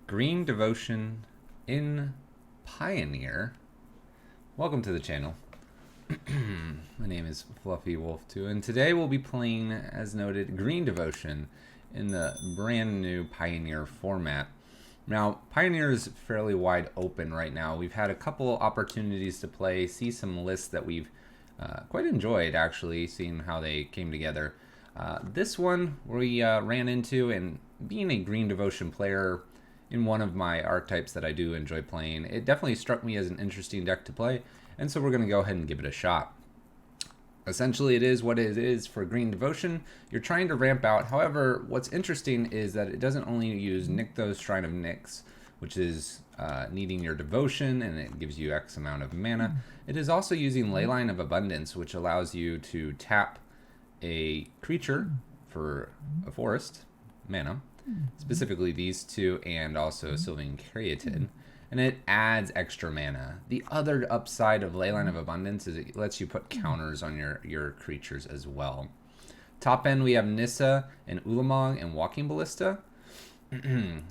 Green Devotion in Pioneer. Welcome to the channel. My name is Fluffy Wolf 2, and today we'll be playing, as noted, Green Devotion in the brand new Pioneer format. Now, Pioneer is fairly wide open right now. We've had a couple opportunities to play, see some lists that we've quite enjoyed, actually, seeing how they came together. This one we ran into, and being a Green Devotion player in one of my archetypes that I do enjoy playing, it definitely struck me as an interesting deck to play, and so we're going to go ahead and give it a shot. Essentially, it is what it is for Green Devotion. You're trying to ramp out. However, what's interesting is that it doesn't only use Nykthos, Shrine of Nyx, which is needing your devotion, and it gives you X amount of mana. It is also using Leyline of Abundance, which allows you to tap a creature for a forest mana, specifically these two, and also Sylvan Caryatid, and it adds extra mana. The other upside of Leyline of Abundance is it lets you put counters on your creatures as well. Top end we have Nissa and Ulamog and Walking Ballista.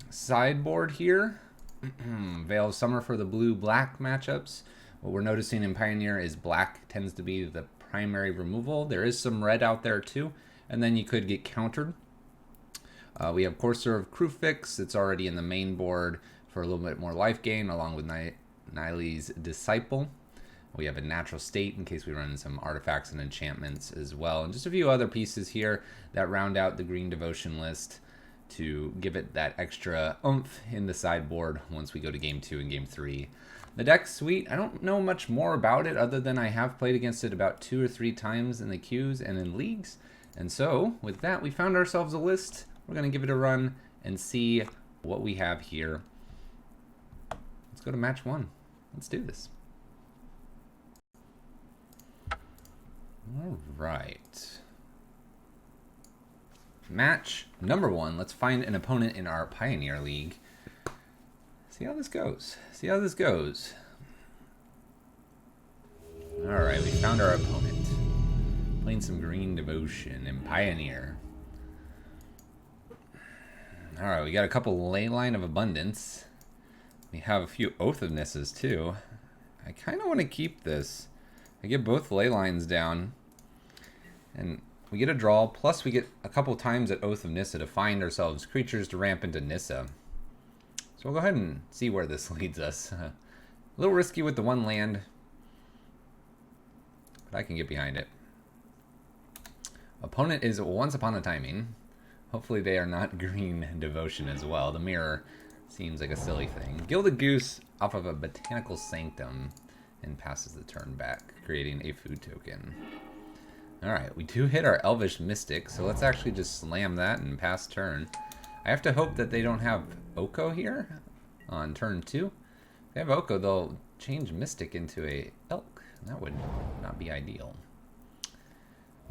Sideboard here, Veil of Summer for the blue-black matchups. What we're noticing in Pioneer is black tends to be the primary removal. There is some red out there too, and then you could get countered. We have Courser of Crufix. It's already in the main board for a little bit more life gain, along with Nylie's Disciple. We have a Natural State in case we run some artifacts and enchantments as well, and just a few other pieces here that round out the Green Devotion list to give it that extra oomph in the sideboard once we go to Game 2 and Game 3. The deck's sweet. I don't know much more about it other than I have played against it about 2 or 3 times in the queues and in leagues. And so, with that, we found ourselves a list. We're going to give it a run and see what we have here. Let's go to match 1. Let's do this. All right. Match number 1. Let's find an opponent in our Pioneer League. See how this goes. See how this goes. All right, we found our opponent. Playing some Green Devotion in Pioneer. All right, we got a couple Leyline of Abundance. We have a few Oath of Nissas too. I kind of want to keep this. I get both Leylines down, and we get a draw, plus we get a couple times at Oath of Nissa to find ourselves creatures to ramp into Nissa. So we'll go ahead and see where this leads us. A little risky with the one land, but I can get behind it. Opponent is Once Upon a Timing. Hopefully they are not Green Devotion as well. The mirror seems like a silly thing. Gilded Goose off of a Botanical Sanctum and passes the turn back, creating a food token. Alright, we do hit our Elvish Mystic, so let's actually just slam that and pass turn. I have to hope that they don't have Oko here on turn 2. If they have Oko, they'll change Mystic into a Elk. That would not be ideal.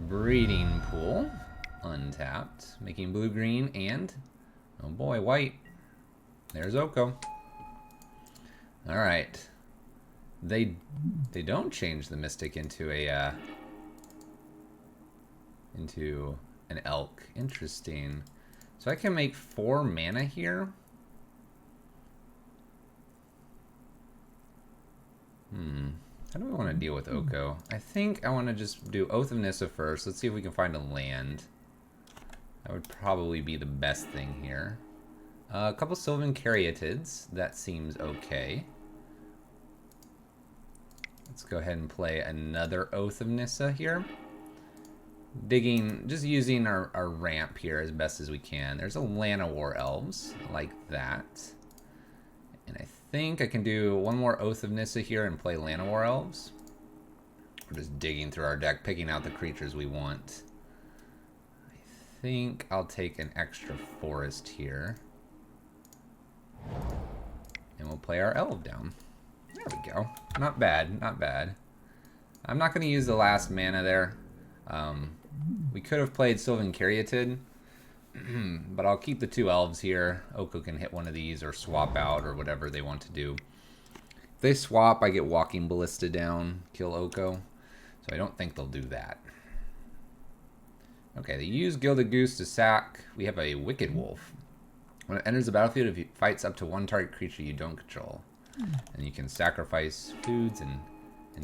Breeding Pool. Untapped, making blue-green, and, oh boy, white. There's Oko. Alright. They don't change the Mystic into a, into an Elk. Interesting. So I can make 4 mana here. How do we want to deal with Oko? I think I want to just do Oath of Nissa first. Let's see if we can find a land. That would probably be the best thing here. A couple Sylvan Caryatids. That seems okay. Let's go ahead and play another Oath of Nissa here. Digging, just using our ramp here as best as we can. There's a Llanowar Elves, like that. And I think I can do one more Oath of Nissa here and play Llanowar Elves. We're just digging through our deck, picking out the creatures we want. I think I'll take an extra forest here. And we'll play our elf down. There we go. Not bad, not bad. I'm not going to use the last mana there. We could have played Sylvan Caryatid, but I'll keep the 2 elves here. Oko can hit one of these or swap out or whatever they want to do. If they swap, I get Walking Ballista down, kill Oko. So I don't think they'll do that. Okay, they use Gilded Goose to sack. We have a Wicked Wolf. When it enters the battlefield, if it fights up to one target creature you don't control. And you can sacrifice foods and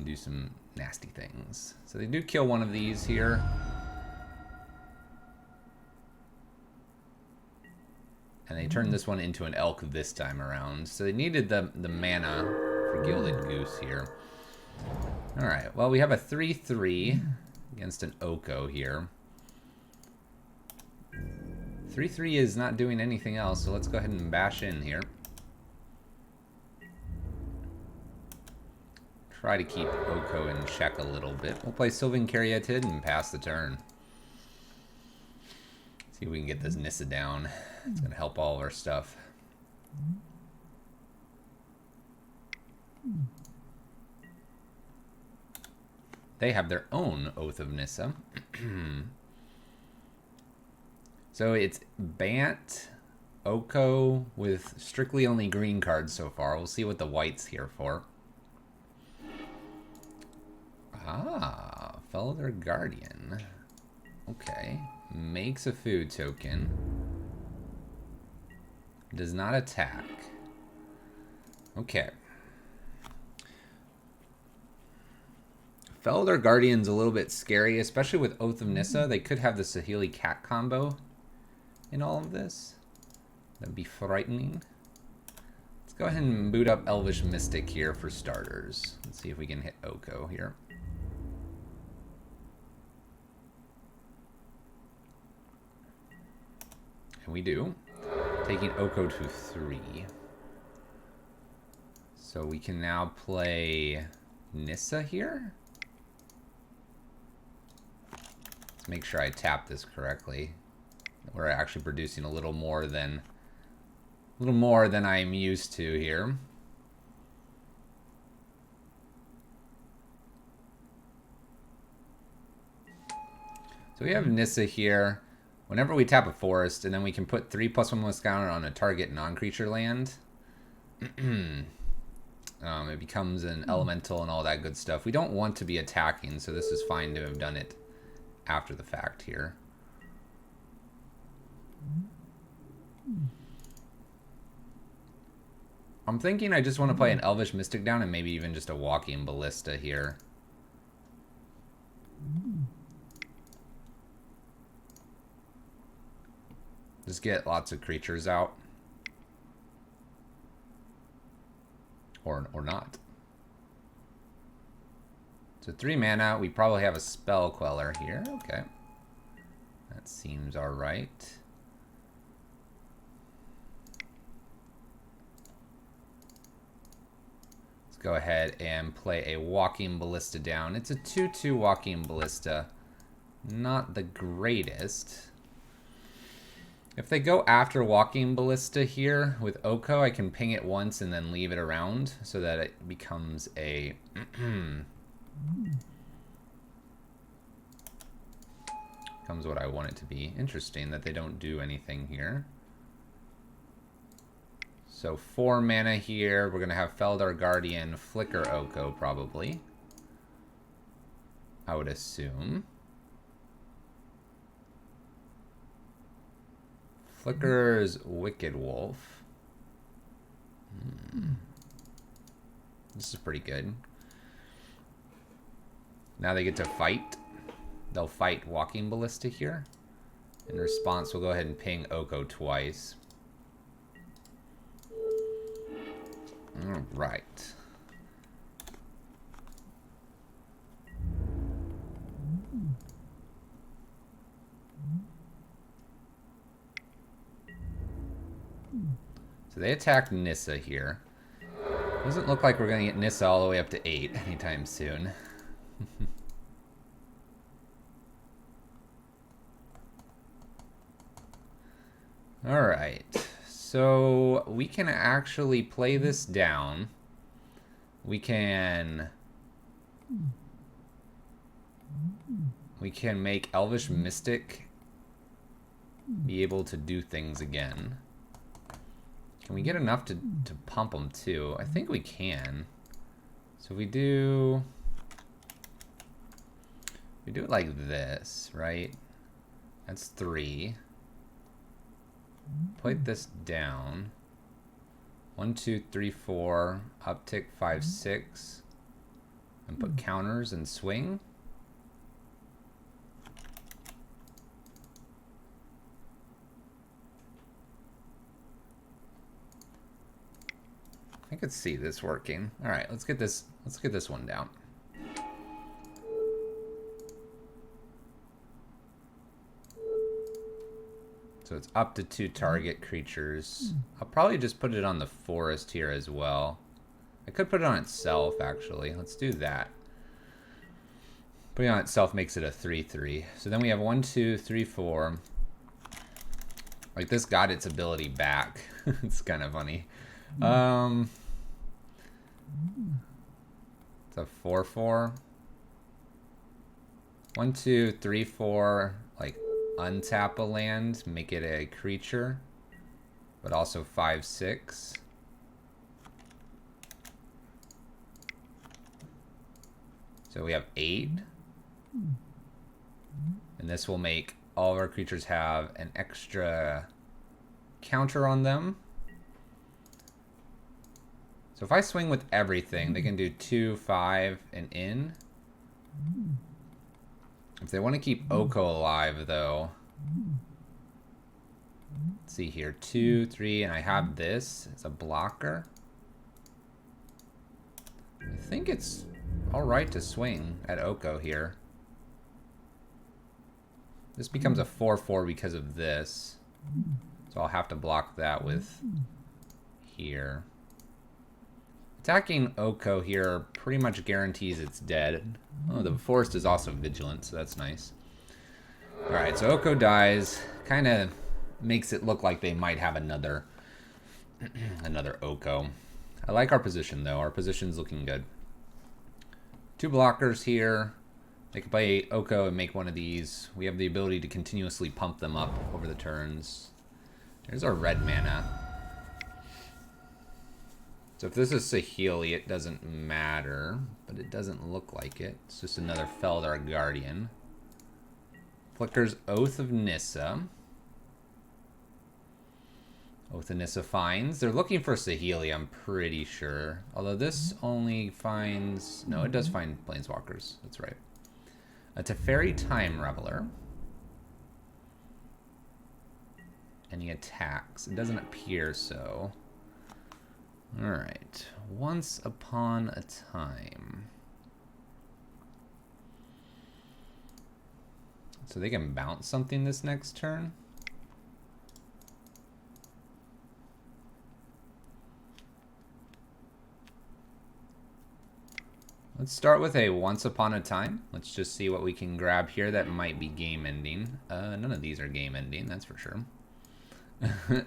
do some nasty things. So they do kill one of these here. And they turned this one into an elk this time around. So they needed the mana for Gilded Goose here. Alright, well we have a 3-3 against an Oko here. 3-3 is not doing anything else, so let's go ahead and bash in here. Try to keep Oko in check a little bit. We'll play Sylvan Caryatid and pass the turn. See if we can get this Nissa down. It's going to help all of our stuff. They have their own Oath of Nissa. So it's Bant, Oko with strictly only green cards so far. We'll see what the white's here for. Ah, Felder Guardian. Okay. Makes a food token. Does not attack. Okay. Felder Guardian's a little bit scary, especially with Oath of Nissa. They could have the Saheeli Cat combo in all of this. That'd be frightening. Let's go ahead and boot up Elvish Mystic here for starters. Let's see if we can hit Oko here. And we do. Taking Oko to 3. So we can now play Nissa here. Let's make sure I tap this correctly. We're actually producing a little more than I'm used to here. So we have Nissa here. Whenever we tap a forest, and then we can put 3+1 counter on a target non-creature land, it becomes an elemental and all that good stuff. We don't want to be attacking, so this is fine to have done it after the fact here. I'm thinking I just want to play an Elvish Mystic down and maybe even just a Walking Ballista here. Just get lots of creatures out. Or not. So 3 mana, we probably have a Spell Queller here. Okay. That seems alright. Let's go ahead and play a Walking Ballista down. It's a 2/2 Walking Ballista. Not the greatest. If they go after Walking Ballista here with Oko, I can ping it once and then leave it around so that it becomes a... becomes what I want it to be. Interesting that they don't do anything here. So 4 mana here. We're going to have Felder Guardian, Flicker Oko probably. I would assume. Flicker's Wicked Wolf. This is pretty good. Now they get to fight. They'll fight Walking Ballista here. In response, we'll go ahead and ping Oko twice. Alright. So they attack Nissa here. Doesn't look like we're going to get Nissa all the way up to 8 anytime soon. Alright. So we can actually play this down. We can make Elvish Mystic be able to do things again. Can we get enough to pump them too? I think we can. So we do it like this, right? That's 3. put this down. 1, 2, 3, 4, uptick 5, 6, and put counters and swing. I could see this working. All right, let's get this one down. So it's up to 2 target creatures. I'll probably just put it on the forest here as well. I could put it on itself, actually. Let's do that. Putting it on itself makes it a 3/3. So then we have 1, 2, 3, 4. Like, this got its ability back. It's kind of funny. It's a 4/4. 1, 2, 3, 4. Like, untap a land, make it a creature, but also 5, 6. So we have 8. And this will make all of our creatures have an extra counter on them. So if I swing with everything, they can do 2, 5, and in. If they want to keep Oko alive, though, let's see here, 2, 3, and I have this as a blocker. I think it's all right to swing at Oko here. This becomes a 4/4 because of this, so I'll have to block that with here. Attacking Oko here pretty much guarantees it's dead. Oh, the forest is also vigilant, so that's nice. Alright, so Oko dies. Kind of makes it look like they might have another another Oko. I like our position, though. Our position's looking good. 2 blockers here. They can play Oko and make one of these. We have the ability to continuously pump them up over the turns. There's our red mana. So if this is Saheeli, it doesn't matter, but it doesn't look like it. It's just another Feldar Guardian. Flicker's Oath of Nissa. Oath of Nissa finds. They're looking for Saheeli, I'm pretty sure. Although this only finds... No, it does find Planeswalkers. That's right. A Teferi Time Reveler. And he attacks. It doesn't appear so. Alright. Once Upon a Time. So they can bounce something this next turn. Let's start with a Once Upon a Time. Let's just see what we can grab here that might be game ending. None of these are game ending, that's for sure.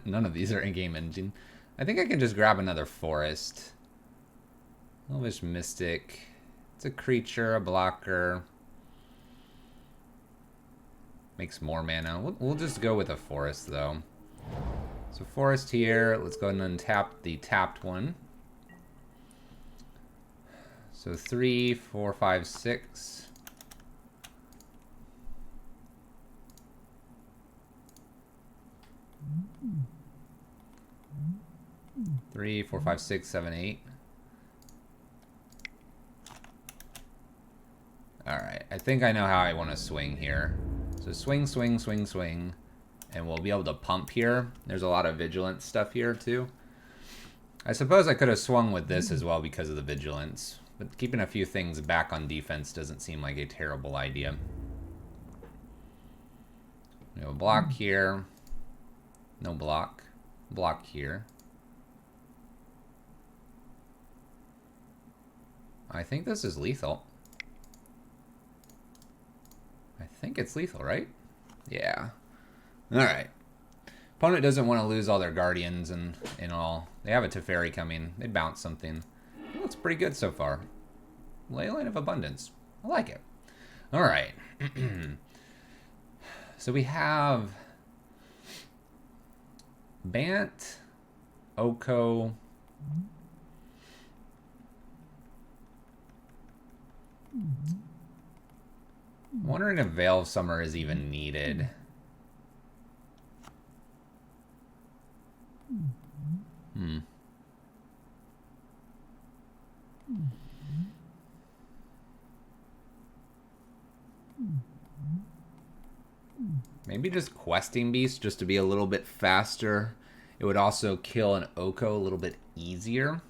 None of these are game ending. I think I can just grab another forest. Elvish Mystic. It's a creature, a blocker. Makes more mana. We'll just go with a forest, though. So forest here. Let's go ahead and untap the tapped one. So 3, 4, 5, 6. Three, 4, 5, 6, 7, 8. Alright, I think I know how I want to swing here. So swing, swing, swing, swing. And we'll be able to pump here. There's a lot of vigilance stuff here, too. I suppose I could have swung with this as well because of the vigilance. But keeping a few things back on defense doesn't seem like a terrible idea. We have a block here. No block. Block here. I think this is lethal. I think it's lethal, right? Yeah. Alright. Opponent doesn't want to lose all their guardians and all. They have a Teferi coming. They bounce something. It looks pretty good so far. Leyline of Abundance. I like it. Alright. So we have Bant, Oko, I'm wondering if Veil of Summer is even needed. Maybe just questing beast just to be a little bit faster. It would also kill an Oko a little bit easier.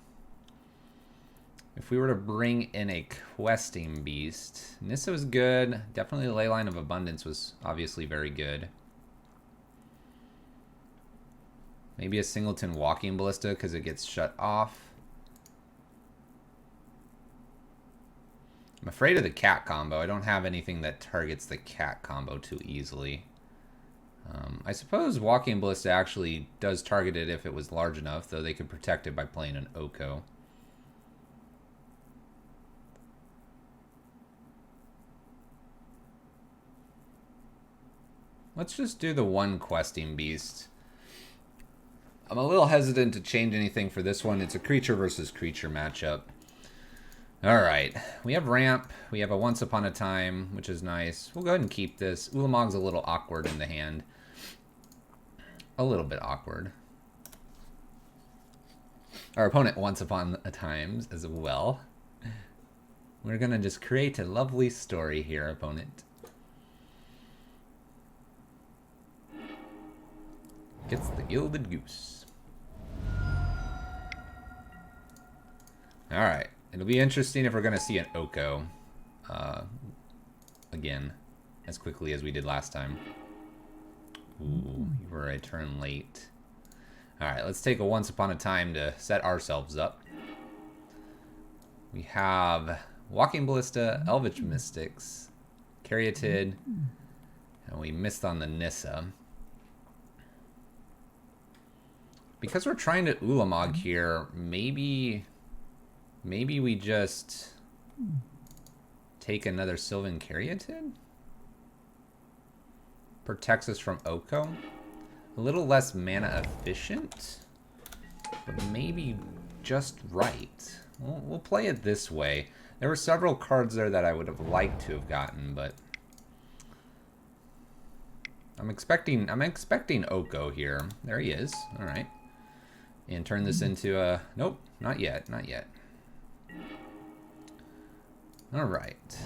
If we were to bring in a questing beast, Nissa was good. Definitely the Leyline of Abundance was obviously very good. Maybe a singleton walking ballista because it gets shut off. I'm afraid of the cat combo. I don't have anything that targets the cat combo too easily. I suppose walking ballista actually does target it if it was large enough, though they could protect it by playing an Oko. Let's just do the one questing beast. I'm a little hesitant to change anything for this one. It's a creature versus creature matchup. Alright, we have ramp, we have a once upon a time, which is nice. We'll go ahead and keep this. Ulamog's a little awkward in the hand. A little bit awkward. Our opponent once upon a time as well. We're gonna just create a lovely story here, opponent. Gets the Gilded Goose. Alright. It'll be interesting if we're going to see an Oko again as quickly as we did last time. Ooh, you were a turn late. Alright, let's take a once upon a time to set ourselves up. We have Walking Ballista, Elvish Mystics, Caryatid, and we missed on the Nissa. Because we're trying to Ulamog here, maybe we just take another Sylvan Caryatid? Protects us from Oko. A little less mana efficient, but maybe just right. We'll play it this way. There were several cards there that I would have liked to have gotten, but I'm expecting Oko here. There he is. All right. And turn this into a... Nope, not yet, not yet. Alright.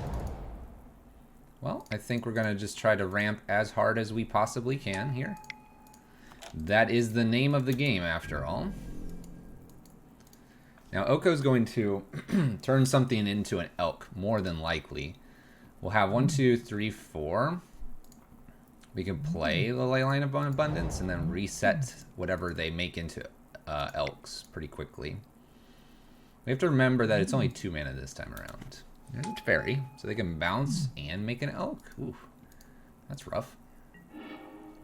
Well, I think we're going to just try to ramp as hard as we possibly can here. That is the name of the game, after all. Now, Oko's going to turn something into an elk, more than likely. We'll have 1, 2, 3, 4. We can play the Leyline of Abundance and then reset whatever they make into elks pretty quickly. We have to remember that it's only 2 mana this time around. There's a fairy, so they can bounce and make an elk. Ooh, that's rough.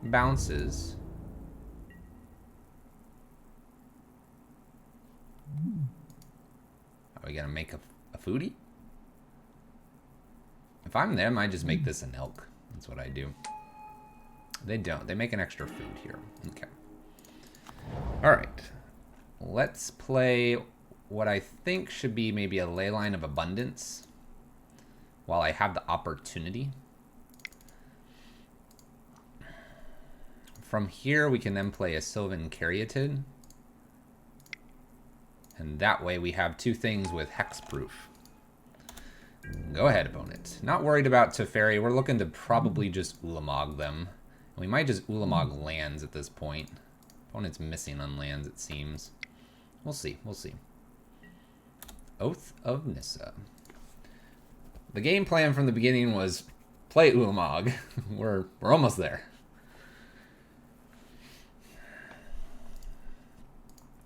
Bounces. Are we gonna make a foodie? If I'm them, I just make this an elk. That's what I do. They don't. They make an extra food here. Okay. Alright. Let's play what I think should be maybe a Leyline of Abundance while I have the opportunity. From here, we can then play a Sylvan Caryatid. And that way we have 2 things with hexproof. Go ahead, opponent. Not worried about Teferi. We're looking to probably just Ulamog them. We might just Ulamog lands at this point. Opponent's missing on lands, it seems. We'll see. We'll see. Oath of Nissa. The game plan from the beginning was play Ulamog. We're almost there.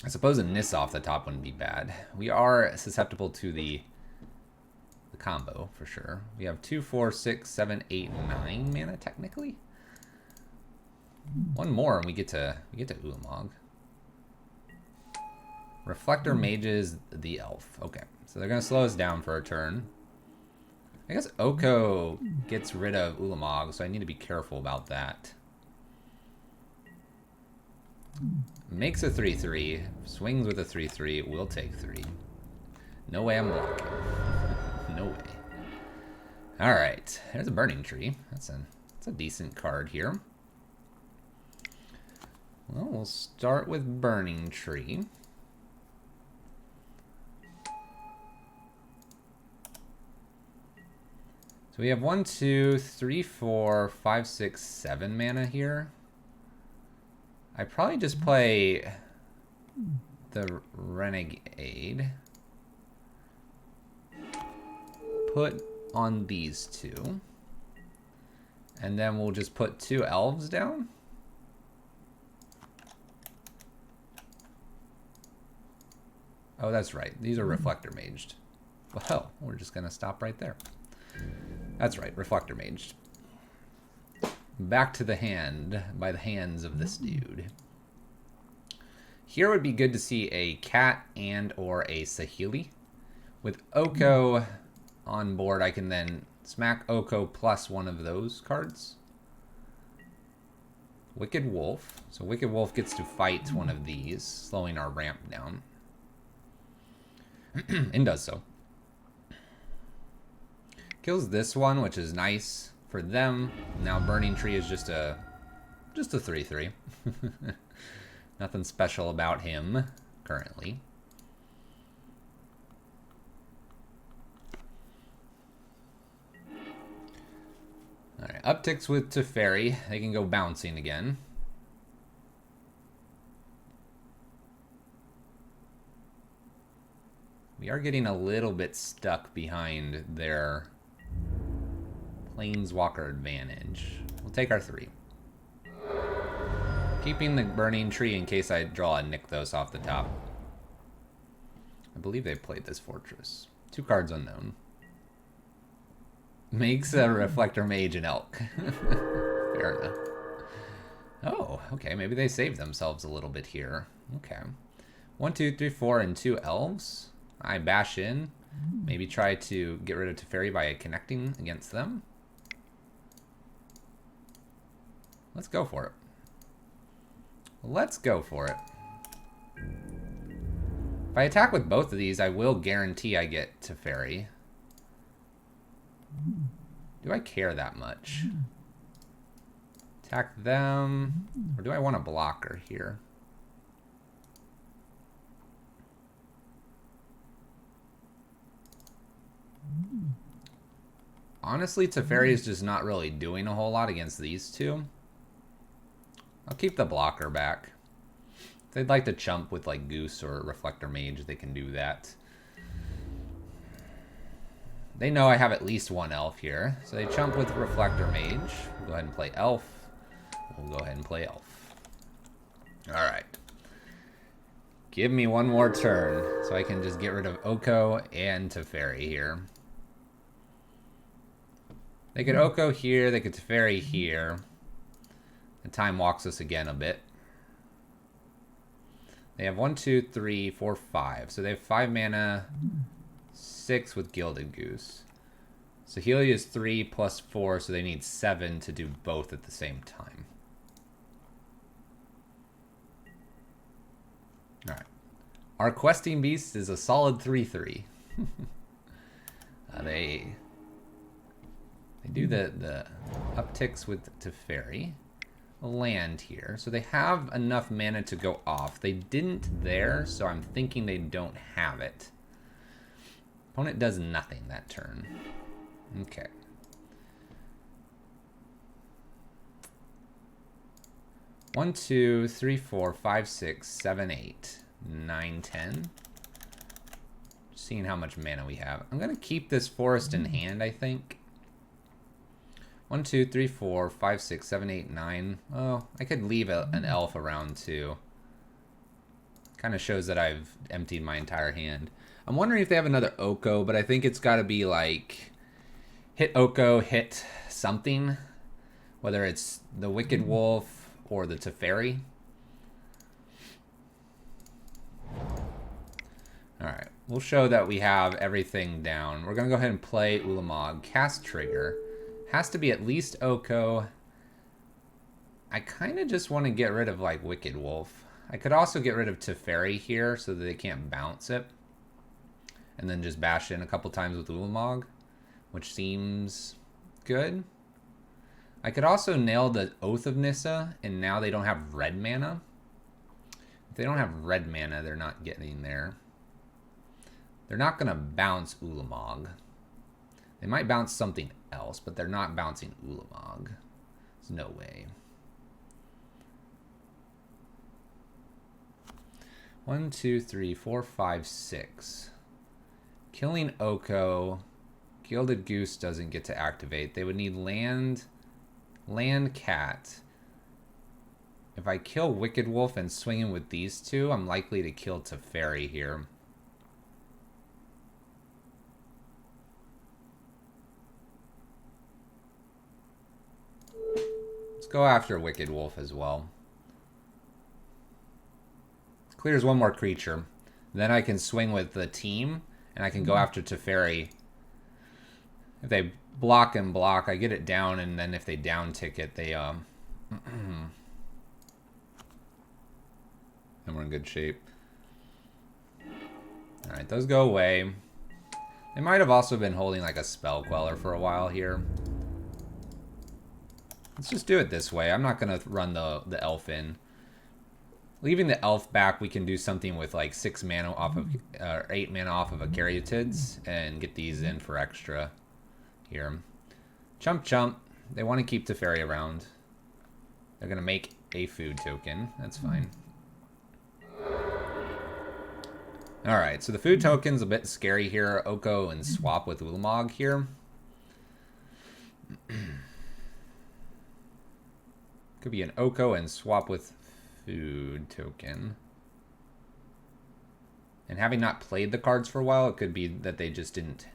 I suppose a Nissa off the top wouldn't be bad. We are susceptible to the combo for sure. We have 2, 4, 6, 7, 8, 9 mana technically. One more and we get to Ulamog. Reflector Mages the elf. Okay, so they're gonna slow us down for a turn. I guess Oko gets rid of Ulamog, so I need to be careful about that. Makes a 3/3, swings with a 3/3. We'll take 3. No way I'm blocking. No way. All right, there's a Burning Tree. That's a decent card here. Well, we'll start with Burning Tree. So we have 1, 2, 3, 4, 5, 6, 7 mana here. I probably just play the Renegade. Put on these two. And then we'll just put 2 elves down. Oh, that's right. These are Reflector Maged. Well, we're just going to stop right there. That's right, Reflector Maged. Back to the hand by the hands of this dude. Here would be good to see a cat and or a Saheeli. With Oko on board, I can then smack Oko plus one of those cards. Wicked Wolf. So Wicked Wolf gets to fight one of these, slowing our ramp down. And does so. Kills this one, which is nice for them. Now Burning Tree is just a 3/3. Nothing special about him currently. Alright, upticks with Teferi. They can go bouncing again. We are getting a little bit stuck behind their Planeswalker advantage. We'll take our 3. Keeping the Burning Tree in case I draw a Nykthos off the top. I believe they played this Fortress. 2 cards unknown. Makes a Reflector Mage an Elk. Fair enough. Oh, okay. Maybe they saved themselves a little bit here. Okay. 1, 2, 3, 4, and 2 elves. I bash in. Maybe try to get rid of Teferi by connecting against them. Let's go for it. Let's go for it. If I attack with both of these, I will guarantee I get Teferi. Do I care that much? Attack them. Or do I want a blocker here? Honestly, Teferi is just not really doing a whole lot against these two. I'll keep the blocker back. If they'd like to chump with like Goose or Reflector Mage, they can do that. They know I have at least 1 elf here, so they chump with Reflector Mage. We'll go ahead and play elf. We'll go ahead and play elf. Alright. Give me one more turn so I can just get rid of Oko and Teferi here. They could Oko here, they could Teferi here. And time walks us again a bit. They have 1, 2, 3, 4, 5. So they have 5 mana, 6 with Gilded Goose. Saheeli is 3 plus 4, so they need 7 to do both at the same time. Alright. Our Questing Beast is a solid 3/3. They do the upticks with Teferi. Land here. So they have enough mana to go off. They didn't there, so I'm thinking they don't have it. Opponent does nothing that turn. Okay. One, 2, 3, 4, 5, 6, 7, 8, 9, 10. Seeing how much mana we have. I'm gonna keep this forest in hand, I think. 1, 2, 3, 4, 5, 6, 7, 8, 9. Oh, I could leave an elf around too. Kind of shows that I've emptied my entire hand. I'm wondering if they have another Oko, but I think it's got to be like hit Oko, hit something. Whether it's the Wicked Wolf or the Teferi. Alright, we'll show that we have everything down. We're going to go ahead and play Ulamog. Cast trigger. Has to be at least Oko. I kind of just want to get rid of like Wicked Wolf. I could also get rid of Teferi here so that they can't bounce it. And then just bash in a couple times with Ulamog, which seems good. I could also nail the Oath of Nissa, and now they don't have red mana. they don't have red mana, they're not getting there. They're not going to bounce Ulamog. They might bounce something else, but they're not bouncing Ulamog. There's no way. 1, 2, 3, 4, 5, 6. Killing Oko. Gilded Goose doesn't get to activate. They would need land cat. If I kill Wicked Wolf and swing in with these two, I'm likely to kill Teferi here. Let's go after Wicked Wolf as well. Clears one more creature. Then I can swing with the team, and I can go after Teferi. If they block and block, I get it down, and then if they down tick it, they and we're in good shape. Alright, those go away. They might have also been holding like a Spell Queller for a while here. Let's just do it this way. I'm not going to run the elf in. Leaving the elf back, we can do something with like 6 mana off of, 8 mana off of a Caryatids and get these in for extra here. Chump chump. They want to keep Teferi around. They're going to make a food token. That's fine. Alright, so the food token's a bit scary here. Oko and swap with Ulamog here. Could be an Oko and swap with food token. And having not played the cards for a while, it could be that they just didn't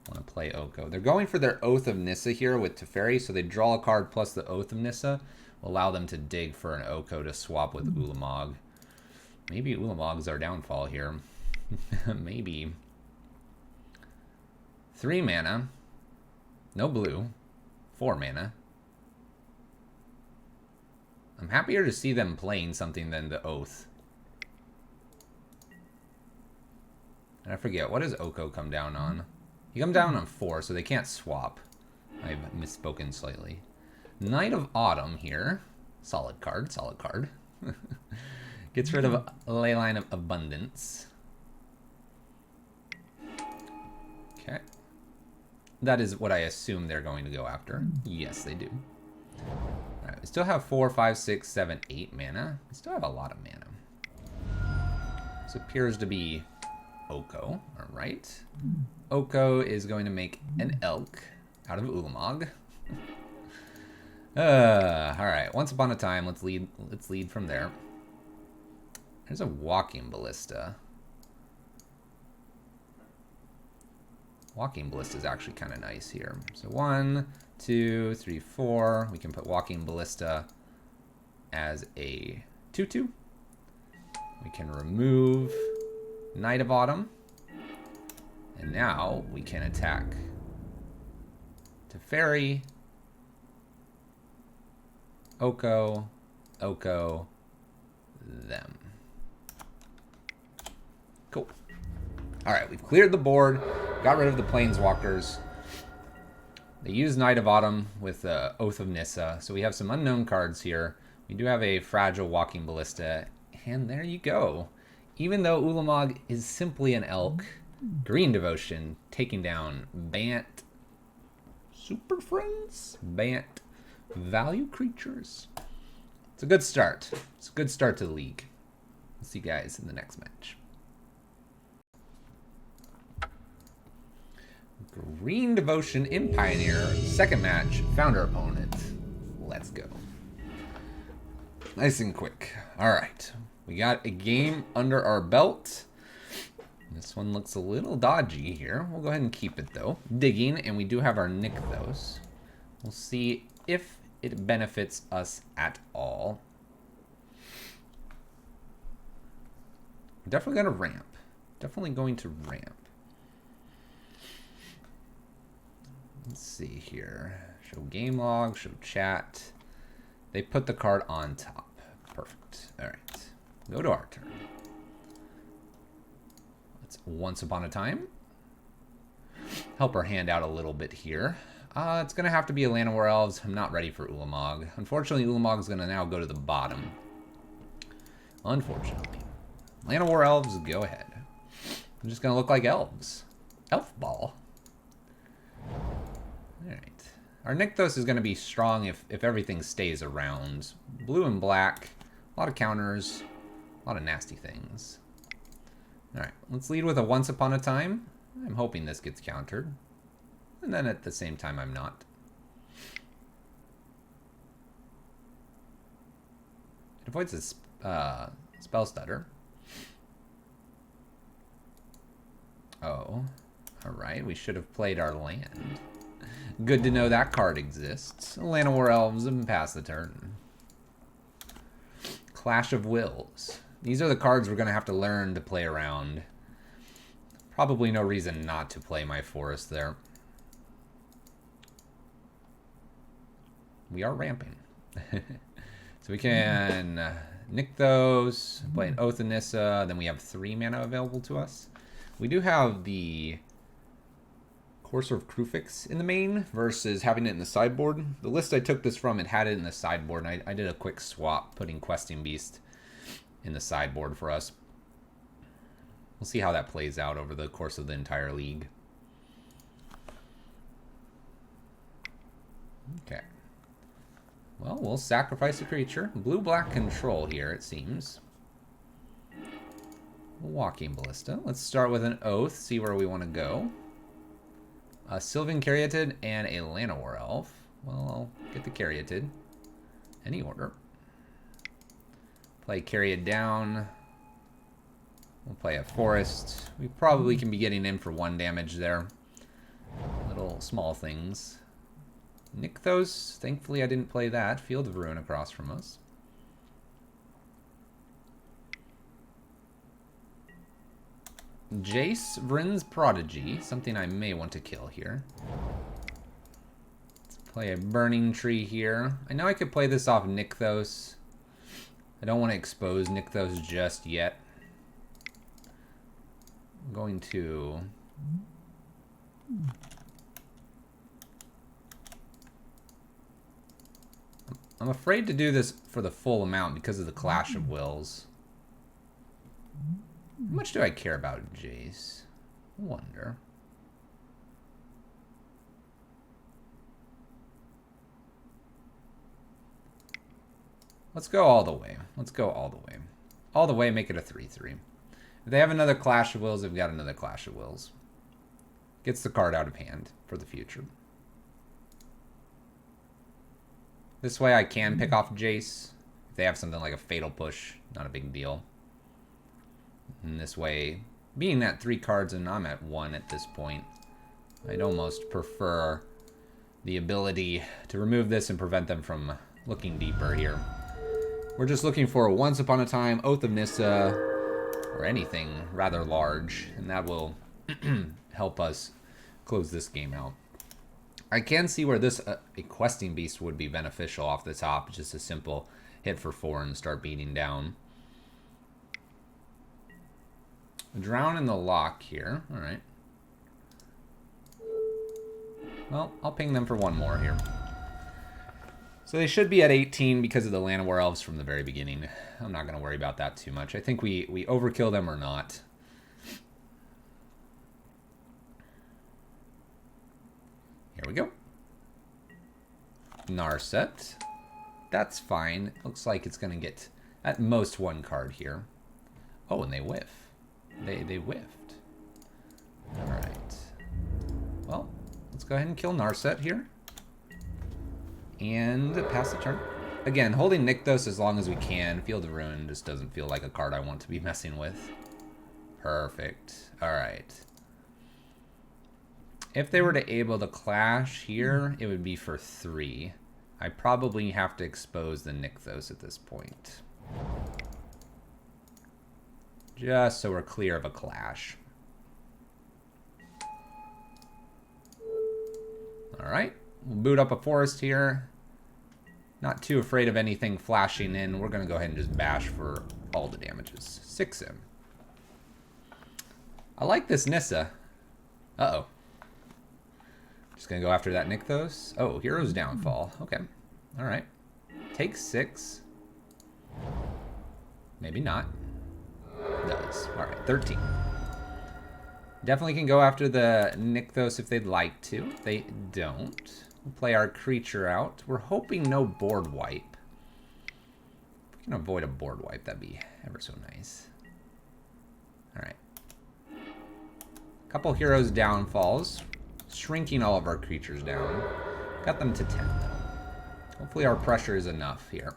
want to play Oko. They're going for their Oath of Nissa here with Teferi, so they draw a card plus the Oath of Nissa. Will allow them to dig for an Oko to swap with Ulamog. Maybe Ulamog's our downfall here. Maybe. 3 mana. No blue. 4 mana. I'm happier to see them playing something than the Oath. And I forget, what does Oko come down on? He comes down on 4, so they can't swap. I've misspoken slightly. Knight of Autumn here. Solid card, solid card. Gets rid of Leyline of Abundance. Okay. That is what I assume they're going to go after. Yes, they do. Alright, we still have 4, 5, 6, 7, 8 mana. We still have a lot of mana. This appears to be Oko. Alright. Oko is going to make an elk out of Ulamog. Alright, once upon a time, let's lead from there. There's a Walking Ballista. Walking Ballista is actually kind of nice here. So 1, 2, 3, 4. We can put Walking Ballista as a 2/2. We can remove Knight of Autumn. And now we can attack Teferi, Oko, Oko, them. Cool. Alright, we've cleared the board, got rid of the Planeswalkers. They use Knight of Autumn with Oath of Nissa, so we have some unknown cards here. We do have a fragile Walking Ballista, and there you go. Even though Ulamog is simply an elk, Green Devotion taking down Bant Super Friends, Bant Value Creatures. It's a good start. It's a good start to the league. We'll see you guys in the next match. Green Devotion in Pioneer. Second match. Found our opponent. Let's go. Nice and quick. Alright. We got a game under our belt. This one looks a little dodgy here. We'll go ahead and keep it though. Digging, and we do have our Nykthos. We'll see if it benefits us at all. Definitely going to ramp. Definitely going to ramp. Let's see here. Show game log, show chat. They put the card on top. Perfect. Alright. Go to our turn. Let's Once Upon a Time. Help our hand out a little bit here. It's going to have to be a Llanowar Elves. I'm not ready for Ulamog. Unfortunately, Ulamog is going to now go to the bottom. Unfortunately. Land of War Elves, go ahead. I'm just gonna look like elves. Elf ball. Alright. Our Nykthos is gonna be strong if everything stays around. Blue and black. A lot of counters. A lot of nasty things. Alright, let's lead with a Once Upon a Time. I'm hoping this gets countered. And then at the same time, I'm not. It avoids a spell stutter. Oh, alright, we should have played our land. Good to know that card exists. Land of War Elves and pass the turn. Clash of Wills. These are the cards we're going to have to learn to play around. Probably no reason not to play my forest there. We are ramping. So we can Nykthos, play an Oath of Nissa, then we have 3 mana available to us. We do have the Courser of Krufix in the main versus having it in the sideboard. The list I took this from, it had it in the sideboard, and I did a quick swap, putting Questing Beast in the sideboard for us. We'll see how that plays out over the course of the entire league. Okay. Well, we'll sacrifice a creature. Blue-black control here, it seems. Walking Ballista. Let's start with an Oath, see where we want to go. A Sylvan Caryatid and a Llanowar Elf. Well, I'll get the Caryatid. Any order. Play Caryatid down. We'll play a Forest. We probably can be getting in for 1 damage there. Little small things. Nykthos, thankfully I didn't play that. Field of Ruin across from us. Jace, Vryn's Prodigy, something I may want to kill here. Let's play a Burning Tree here. I know I could play this off Nykthos. I don't want to expose Nykthos just yet. I'm going to... I'm afraid to do this for the full amount because of the Clash of Wills. How much do I care about Jace? I wonder. Let's go all the way. Let's go all the way. All the way, make it a 3/3. If they have another Clash of Wills, they've got another Clash of Wills. Gets the card out of hand for the future. This way I can pick off Jace. If they have something like a Fatal Push, not a big deal. And this way, being at 3 cards and I'm at 1 at this point, I'd almost prefer the ability to remove this and prevent them from looking deeper here. We're just looking for a Once Upon a Time, Oath of Nissa, or anything rather large, and that will help us close this game out. I can see where this a Questing Beast would be beneficial off the top. Just a simple hit for 4 and start beating down. Drown in the Lock here. Alright. Well, I'll ping them for 1 more here. So they should be at 18 because of the Llanowar Elves from the very beginning. I'm not going to worry about that too much. I think we overkill them or not. Here we go. Narset. That's fine. Looks like it's going to get at most 1 card here. Oh, and they whiff. They whiffed. Alright. Well, let's go ahead and kill Narset here. And pass the turn. Again, holding Nykthos as long as we can. Field of Ruin just doesn't feel like a card I want to be messing with. Perfect. Alright. If they were to able to clash here, it would be for 3. I probably have to expose the Nykthos at this point. Just so we're clear of a clash. Alright, we'll boot up a forest here. Not too afraid of anything flashing in. We're going to go ahead and just bash for all the damages. 6-him. I like this Nissa. Uh-oh. Just going to go after that Nykthos. Oh, Hero's Downfall. Okay. Alright. Take 6. Maybe not. It does. All right, 13. Definitely can go after the Nykthos if they'd like to. They don't. We'll play our creature out. We're hoping no board wipe. If we can avoid a board wipe, that'd be ever so nice. All right. Couple heroes downfalls. Shrinking all of our creatures down. Got them to 10, though. Hopefully our pressure is enough here.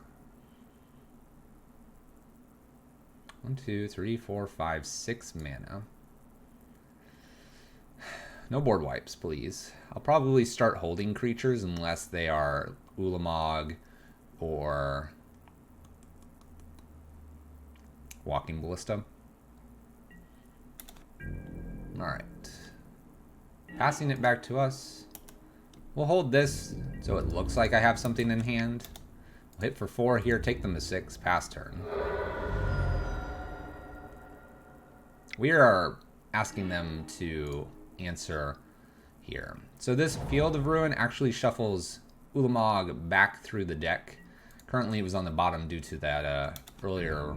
1, 2, 3, 4, 5, 6 mana. No board wipes, please. I'll probably start holding creatures unless they are Ulamog or Walking Ballista. Alright. Passing it back to us. We'll hold this so it looks like I have something in hand. We'll hit for 4 here, take them to 6, pass turn. We are asking them to answer here. So this Field of Ruin actually shuffles Ulamog back through the deck. Currently it was on the bottom due to that earlier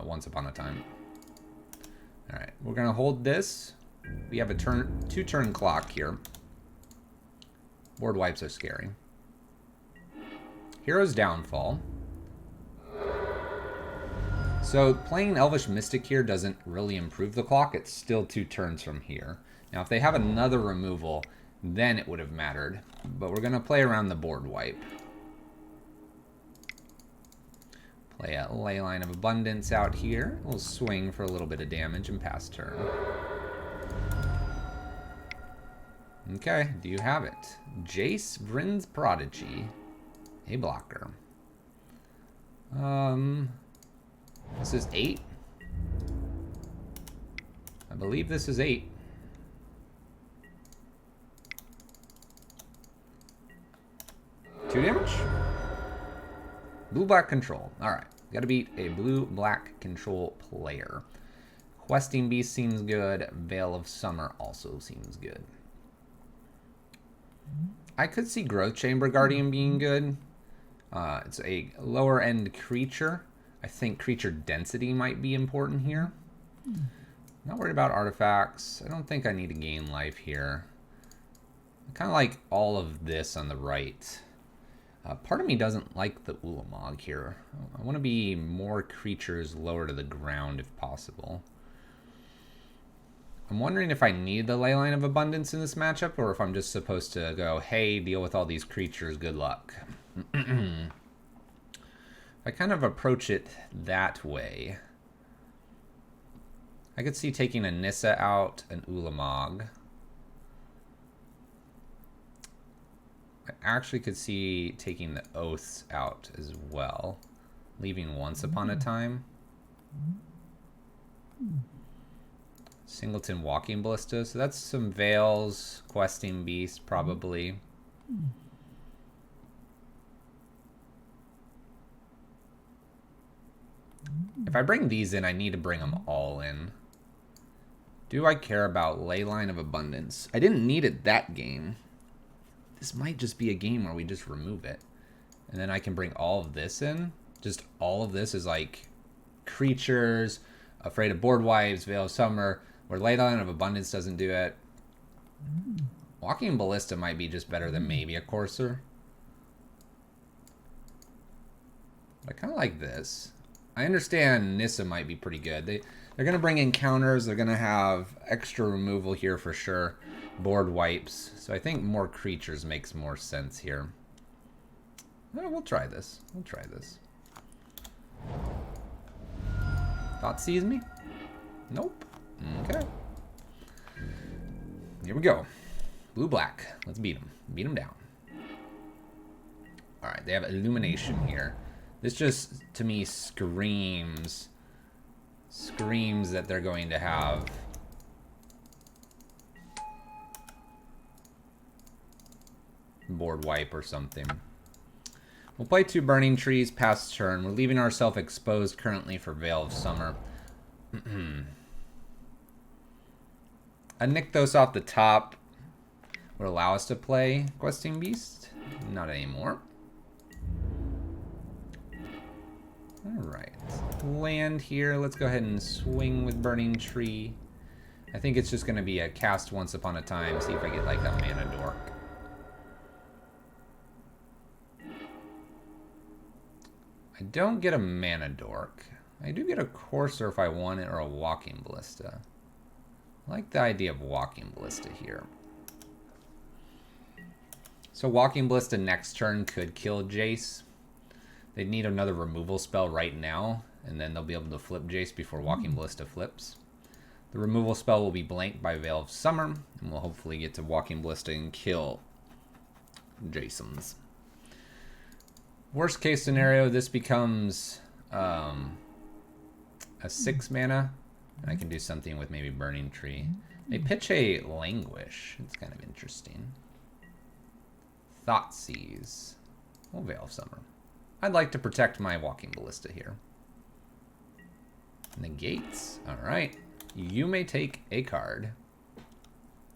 Once Upon a Time. Alright, we're going to hold this. We have a 2-turn clock here. Board wipes are scary. Hero's Downfall. So playing Elvish Mystic here doesn't really improve the clock. It's still 2 turns from here. Now if they have another removal, then it would have mattered. But we're going to play around the board wipe. Play a Leyline of Abundance out here. We'll swing for a little bit of damage and pass turn. Okay, do you have it? Jace, Vryn's Prodigy. A blocker. This is 8. I believe this is 8. Two damage. Blue-black control. Alright. Gotta beat a blue-black control player. Questing Beast seems good. Veil of Summer also seems good. I could see Growth Chamber Guardian being good. It's a lower-end creature. I think creature density might be important here. Not worried about artifacts. I don't think I need to gain life here. I kind of like all of this on the right. Part of me doesn't like the Ulamog here. I want to be more creatures lower to the ground if possible. I'm wondering if I need the Leyline of Abundance in this matchup, or if I'm just supposed to go, hey, deal with all these creatures, good luck. I kind of approach it that way. I could see taking a Nissa out, an Ulamog. I actually could see taking the Oaths out as well, leaving Once Upon a Time. Singleton Walking Ballista, so that's some Veils, Questing Beast probably. If I bring these in, I need to bring them all in. Do I care about Leyline of Abundance? I didn't need it that game. This might just be a game where we just remove it. And then I can bring all of this in. Just all of this is like creatures, Afraid of Board Wipes, Veil of Summer, where Leyline of Abundance doesn't do it. Walking Ballista might be just better than maybe a Courser. But I kind of like this. I understand Nissa might be pretty good. They're going to bring in counters. They're going to have extra removal here for sure. Board wipes. So I think more creatures makes more sense here. Well, we'll try this. We'll try this. Thought sees me? Nope. Okay. Here we go. Blue-black. Let's beat them. Beat them down. Alright, they have Illumination here. This just, to me, screams that they're going to have board wipe or something. We'll play 2 Burning Trees, pass turn. We're leaving ourselves exposed currently for Veil of Summer. A Nykthos off the top would allow us to play Questing Beast. Not anymore. Alright. Land here. Let's go ahead and swing with Burning Tree. I think it's just going to be a cast once upon a time. See if I get like a mana dork. I don't get a mana dork. I do get a courser if I want it, or a walking ballista. I like the idea of walking ballista here. So walking ballista next turn could kill Jace. They'd need another removal spell right now, and then they'll be able to flip Jace before walking ballista flips. The removal spell will be blanked by Veil of Summer, and we'll hopefully get to walking ballista and kill Jason's. Worst case scenario, this becomes a 6 mana. And I can do something with maybe Burning Tree. They pitch a Languish. It's kind of interesting. Thoughtseize. Oh, Veil of Summer. I'd like to protect my walking ballista here. Negates. Alright. You may take a card.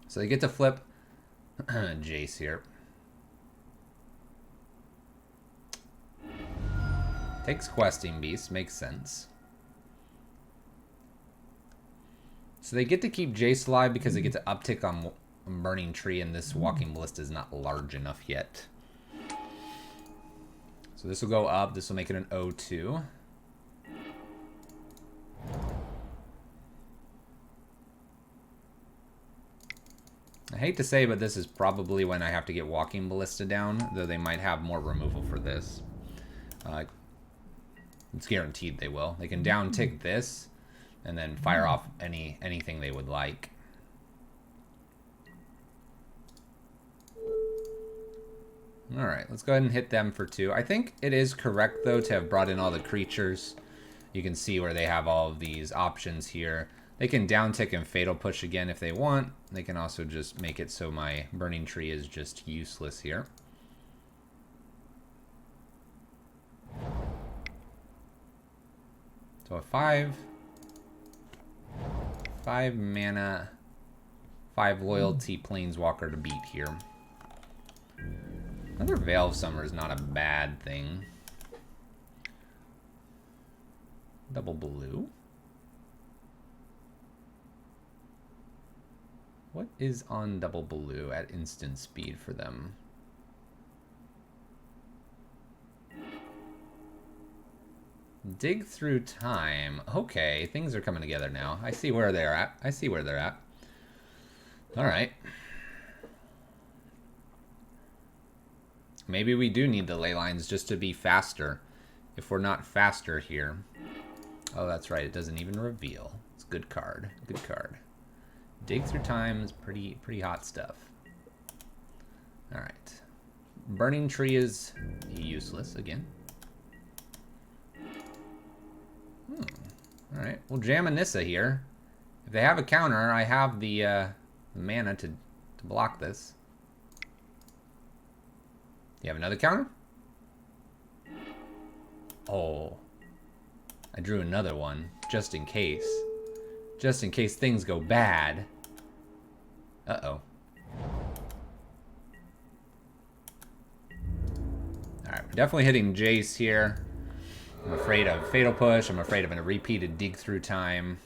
So they get to flip Jace here. Takes Questing Beast. Makes sense. So they get to keep Jace alive because they get to uptick on Burning Tree, and this walking ballista is not large enough yet. So this will go up. This will make it an 0-2. I hate to say, but this is probably when I have to get walking ballista down, though they might have more removal for this. It's guaranteed they will. They can down tick this and then fire off anything they would like. Alright, let's go ahead and hit them for 2. I think it is correct, though, to have brought in all the creatures. You can see where they have all of these options here. They can down tick and Fatal Push again if they want. They can also just make it so my Burning Tree is just useless here. So a 5 mana, 5 loyalty Planeswalker to beat here. Another Veil of Summer is not a bad thing. Double blue. What is on double blue at instant speed for them? Dig Through Time. Okay, things are coming together now. I see where they're at. I see where they're at. Alright. Maybe we do need the ley lines just to be faster. If we're not faster here. Oh, that's right. It doesn't even reveal. It's a good card. Good card. Dig Through Time is pretty hot stuff. Alright. Burning Tree is useless again. Alright. We'll jam a Nissa here. If they have a counter, I have the mana to block this. You have another counter? Oh. I drew another one, just in case. Just in case things go bad. Uh-oh. Alright, we're definitely hitting Jace here. I'm afraid of Fatal Push. I'm afraid of a repeated Dig Through Time.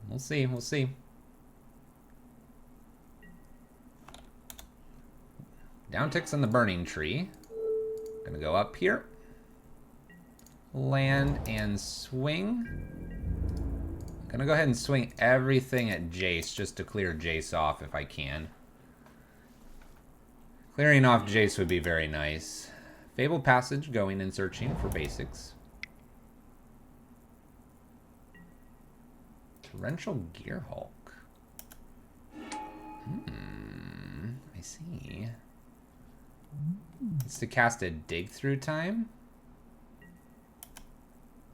We'll see, we'll see. Down ticks on the Burning Tree. Gonna go up here. Land and swing. Gonna go ahead and swing everything at Jace just to clear Jace off if I can. Clearing off Jace would be very nice. Fable Passage, going and searching for basics. Torrential Gearhulk. I see. It's to cast a Dig Through Time.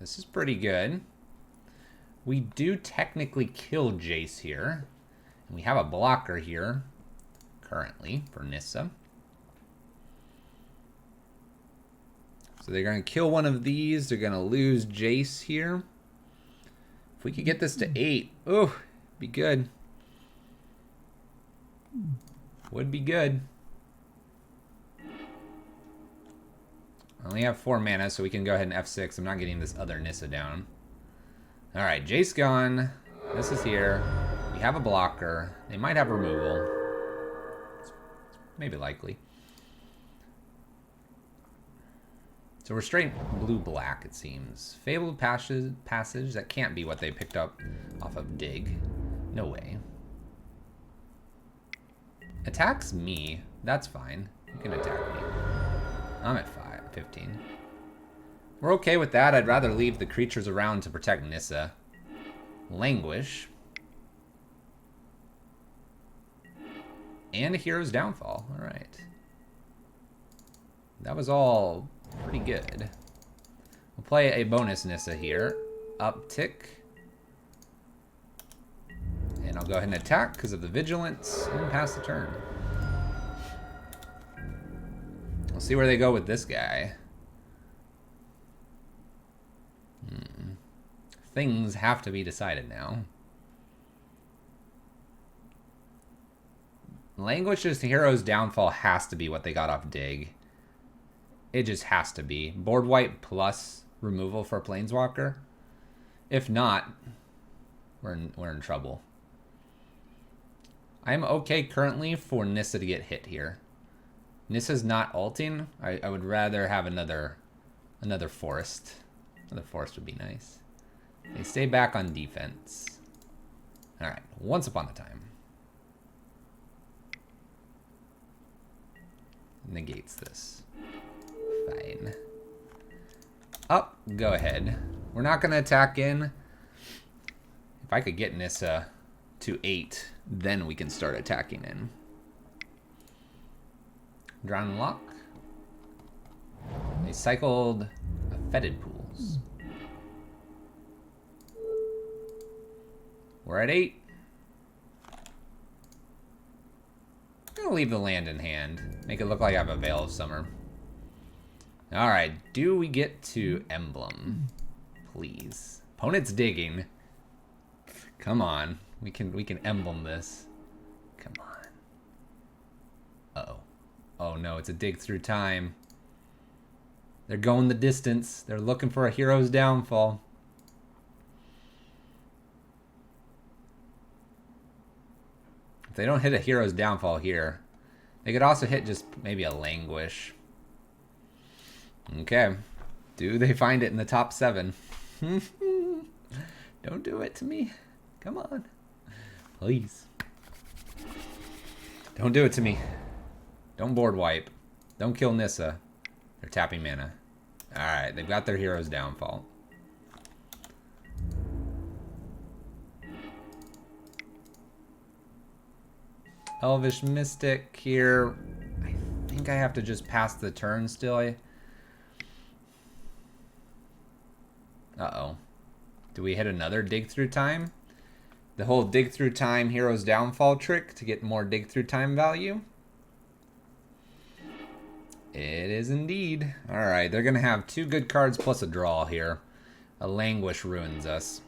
This is pretty good. We do technically kill Jace here. And we have a blocker here, currently, for Nissa. So they're going to kill one of these. They're going to lose Jace here. If we could get this to 8, oh, be good. Would be good. I only have 4 mana, so we can go ahead and F6. I'm not getting this other Nissa down. Alright, Jace gone. This is here. We have a blocker. They might have removal. It's maybe likely. So we're straight blue-black, it seems. Fabled Passage. That can't be what they picked up off of Dig. No way. Attacks me. That's fine. You can attack me. I'm at 15. We're okay with that. I'd rather leave the creatures around to protect Nissa. Languish. And a Hero's Downfall. Alright. That was all pretty good. We'll play a bonus Nissa here. Uptick. And I'll go ahead and attack because of the Vigilance and pass the turn. We'll see where they go with this guy. Things have to be decided now. Languish's Hero's Downfall has to be what they got off Dig. It just has to be. Board wipe plus removal for Planeswalker. If not, we're in trouble. I'm okay currently for Nissa to get hit here. Nissa's not ulting. I would rather have another forest. Another forest would be nice. They stay back on defense. Alright, once upon a time. Negates this. Fine. Up, go ahead. We're not going to attack in. If I could get Nissa to 8, then we can start attacking in. Drown Lock. They cycled a Fetid Pools. We're at 8. I'm going to leave the land in hand. Make it look like I have a Veil of Summer. Alright, do we get to Emblem? Please. Opponent's digging. Come on. We can emblem this. Come on. Uh-oh. Oh no, it's a dig through time. They're going the distance. They're looking for a Hero's Downfall. If they don't hit a Hero's Downfall here, they could also hit just maybe a Languish. Okay. Do they find it in the top 7? Don't do it to me. Come on. Please. Don't do it to me. Don't board wipe. Don't kill Nissa. They're tapping mana. Alright, they've got their Hero's Downfall. Elvish Mystic here. I think I have to just pass the turn still. Uh-oh. Do we hit another Dig Through Time? The whole Dig Through Time Hero's Downfall trick to get more Dig Through Time value? It is indeed. Alright, they're going to have 2 good cards plus a draw here. A Languish ruins us.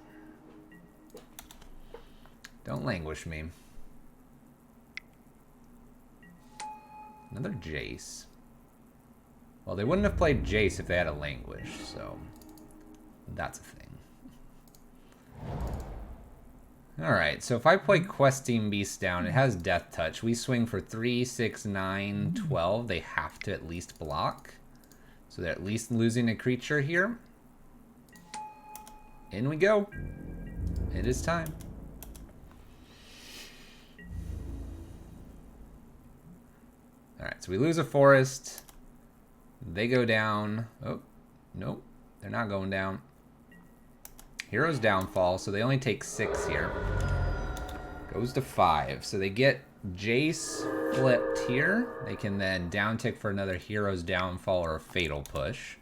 Don't languish me. Another Jace. Well, they wouldn't have played Jace if they had a Languish, so that's a thing. Alright, so if I play Questing Beast down, it has Death Touch. We swing for 3, 6, 9, 12. They have to at least block. So they're at least losing a creature here. In we go. It is time. Alright, so we lose a forest. They go down. Oh, nope. They're not going down. Hero's Downfall, so they only take 6 here. Goes to 5. So they get Jace flipped here. They can then downtick for another Hero's Downfall or a Fatal Push.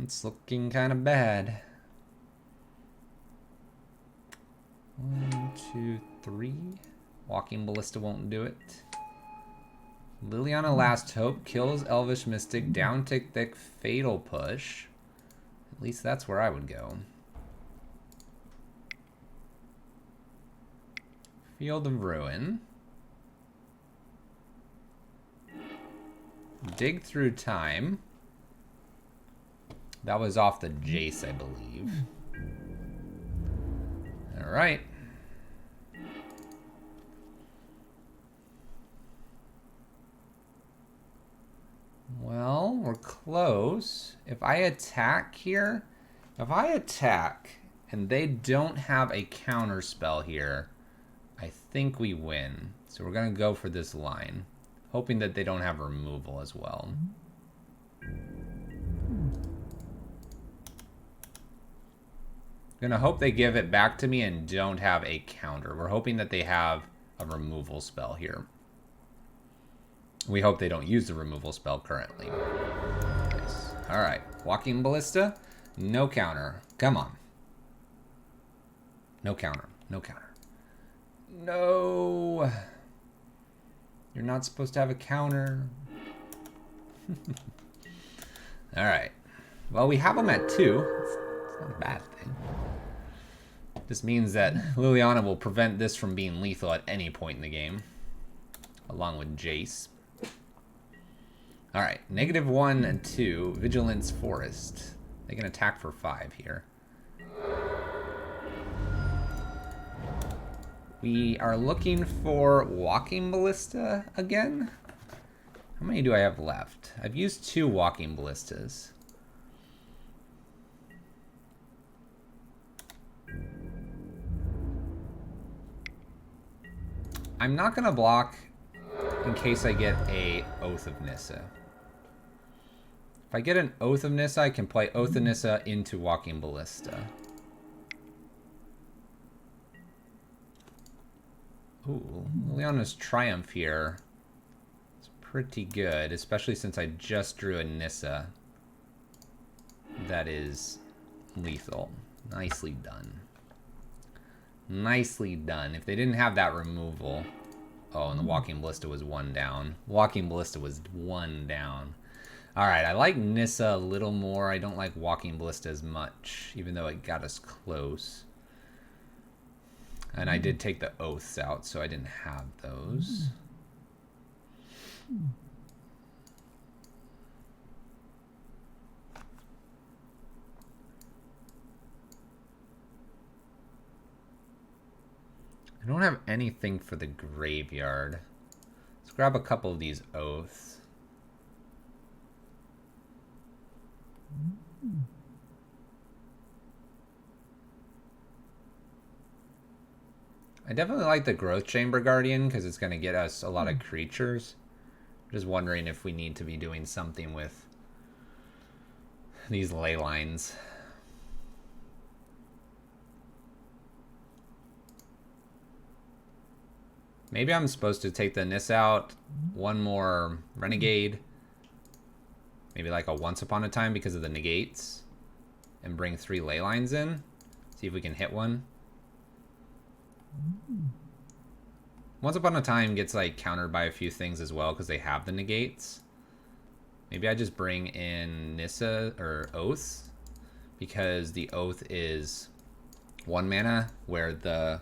It's looking kind of bad. 1, 2, 3. Walking Ballista won't do it. Liliana Last Hope kills Elvish Mystic, downtick thick Fatal Push. At least that's where I would go. Field of Ruin. Dig Through Time. That was off the Jace, I believe. All right. Well, we're close. If I attack here, if I attack and they don't have a counter spell here, I think we win. So we're going to go for this line, hoping that they don't have removal as well. Gonna hope they give it back to me and don't have a counter. We're hoping that they have a removal spell here. We hope they don't use the removal spell currently. Nice. All right, Walking Ballista, no counter. Come on. No counter, no counter. No. You're not supposed to have a counter. All right. Well, we have them at 2. It's not a bad thing. This means that Liliana will prevent this from being lethal at any point in the game, along with Jace. All right, -1 and 2, Vigilance Forest. They can attack for 5 here. We are looking for Walking Ballista again. How many do I have left? I've used 2 Walking Ballistas. I'm not gonna block in case I get a Oath of Nissa. If I get an Oath of Nissa, I can play Oath of Nissa into Walking Ballista. Ooh, Liliana's Triumph here is pretty good, especially since I just drew a Nissa that is lethal. Nicely done. Nicely done. If they didn't have that removal... Oh, and the Walking Ballista was 1 down. Walking Ballista was 1 down. Alright, I like Nissa a little more. I don't like Walking Ballista as much, even though it got us close. And I did take the Oaths out, so I didn't have those. I don't have anything for the graveyard. Let's grab a couple of these Oaths. I definitely like the Growth Chamber Guardian because it's going to get us a lot of creatures. Just wondering if we need to be doing something with these ley lines. Maybe I'm supposed to take the Nissa out, 1 more Renegade, maybe like a Once Upon a Time because of the negates, and bring 3 ley lines in. See if we can hit one. Once Upon a Time gets like countered by a few things as well because they have the negates. Maybe I just bring in Nissa or Oath because the Oath is 1 mana where the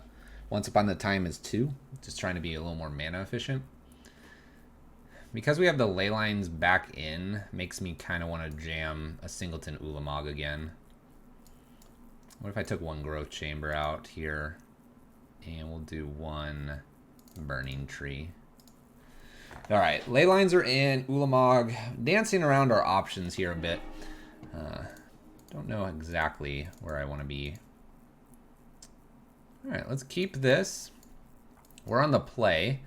Once Upon a Time is 2. Just trying to be a little more mana efficient. Because we have the ley lines back in, makes me kind of want to jam a Singleton Ulamog again. What if I took 1 Growth Chamber out here? And we'll do 1 Burning Tree. Alright, ley lines are in. Ulamog. Dancing around our options here a bit. Don't know exactly where I want to be. Alright, let's keep this. We're on the play.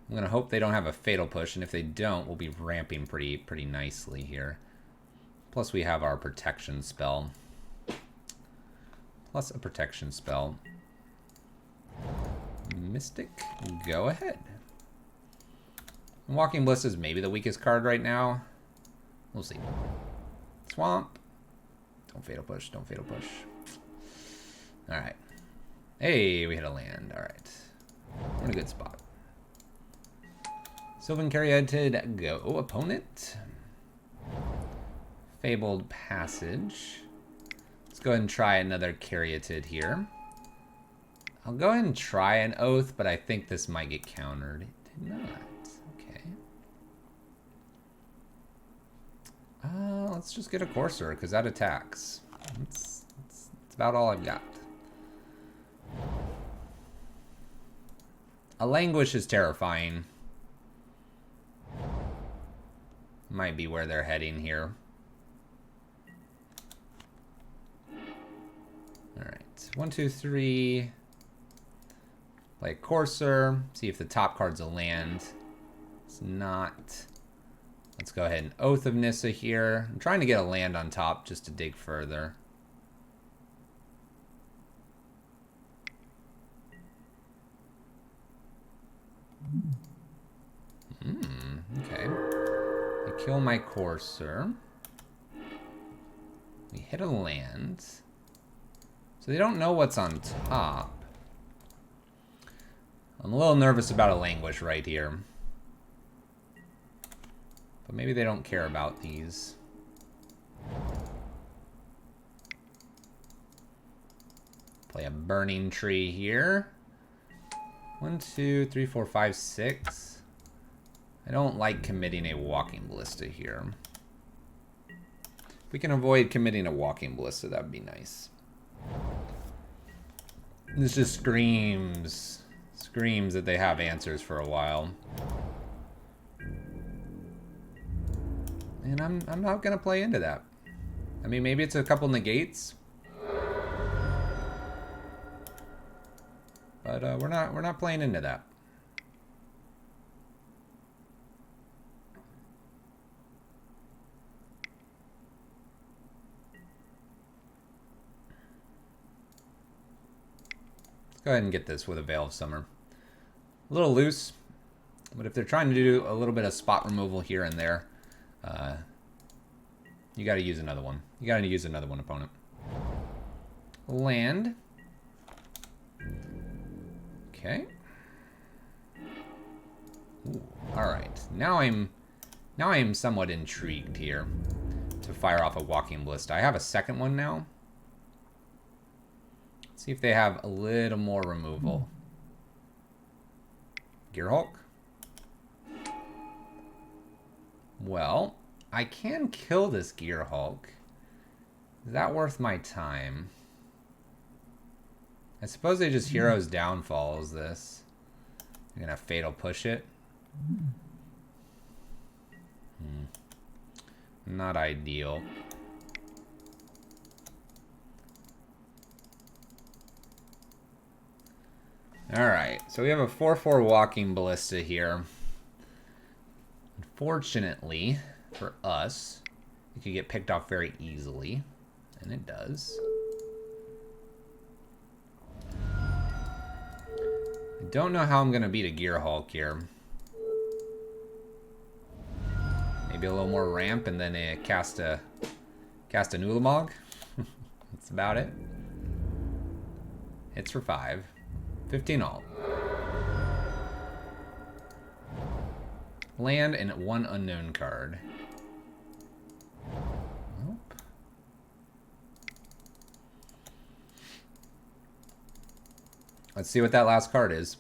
I'm going to hope they don't have a Fatal Push, and if they don't, we'll be ramping pretty nicely here. Plus we have our protection spell. Plus a protection spell. Mystic, go ahead. Walking Ballista is maybe the weakest card right now. We'll see. Swamp. Don't Fatal Push, don't Fatal Push. Alright. Hey, we hit a land. Alright. We're in a good spot. Sylvan Caryatid, go. Opponent. Fabled Passage. Let's go ahead and try another Caryatid here. I'll go ahead and try an Oath, but I think this might get countered. It did not. Okay. Let's just get a Courser, because that attacks. That's about all I've got. A Languish is terrifying. Might be where they're heading here. Alright, 1, 2, 3. Play a Courser. See if the top card's a land. It's not. Let's go ahead and Oath of Nissa here. I'm trying to get a land on top just to dig further. Okay. I kill my Courser. We hit a land. So they don't know what's on top. I'm a little nervous about a Languish right here. But maybe they don't care about these. Play a Burning Tree here. 1, 2, 3, 4, 5, 6. I don't like committing a Walking Ballista here. If we can avoid committing a Walking Ballista, that would be nice. This just screams that they have answers for a while. And I'm not gonna play into that. I mean, maybe it's a couple negates. But we're not playing into that. Let's go ahead and get this with a Veil of Summer. A little loose, but if they're trying to do a little bit of spot removal here and there, you got to use another one. You got to use another one, opponent. Land. Okay. Ooh, all right. Now I'm somewhat intrigued here to fire off a Walking Ballista. I have a second one now. Let's see if they have a little more removal. Gearhulk. Well, I can kill this Gearhulk. Is that worth my time? I suppose they just Hero's Downfalls this. You're gonna Fatal Push it. Not ideal. Alright, so we have a 4/4 Walking Ballista here. Unfortunately, for us, it could get picked off very easily. And it does. I don't know how I'm going to beat a Gearhulk here. Maybe a little more ramp and then cast a Ulamog. That's about it. Hits for 5. 15 all. Land and 1 unknown card. Nope. Let's see what that last card is.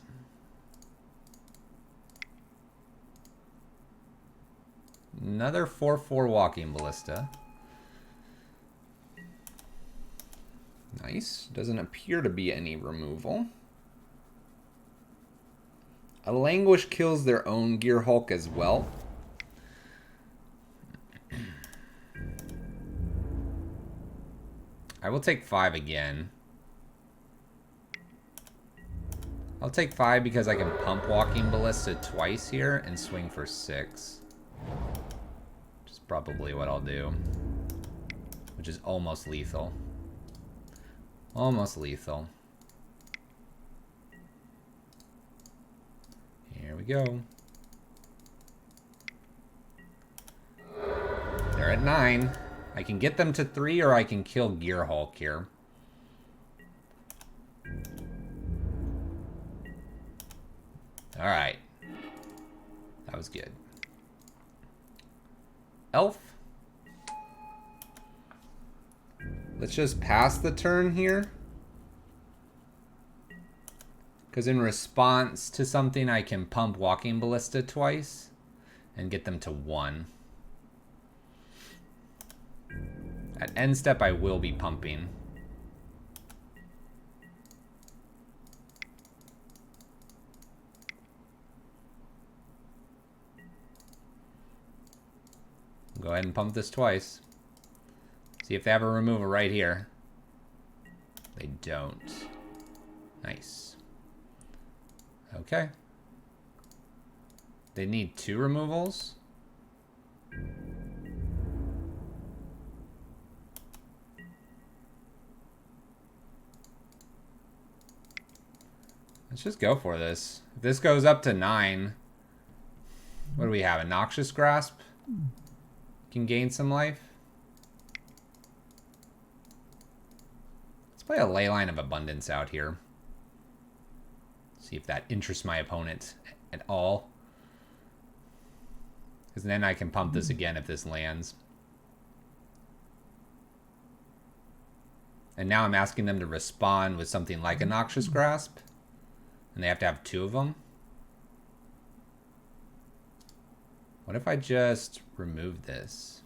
Another 4/4 Walking Ballista. Nice. Doesn't appear to be any removal. A Languish kills their own Gearhulk as well. I will take 5 again. I'll take 5 because I can pump Walking Ballista twice here and swing for 6. Which is probably what I'll do. Which is almost lethal. Almost lethal. Here we go. They're at 9. I can get them to 3 or I can kill Gearhulk here. Alright. That was good. Elf. Let's just pass the turn here. Because in response to something, I can pump Walking Ballista twice and get them to 1. At end step, I will be pumping. Go ahead and pump this twice. See if they have a removal right here. They don't. Nice. Okay. They need 2 removals. Let's just go for this. If this goes up to 9, what do we have? A Noxious Grasp? Can gain some life. Let's play a Leyline of Abundance out here. See if that interests my opponent at all. Because then I can pump this again if this lands. And now I'm asking them to respond with something like a Noxious Grasp. And they have to have 2 of them. What if I just remove this?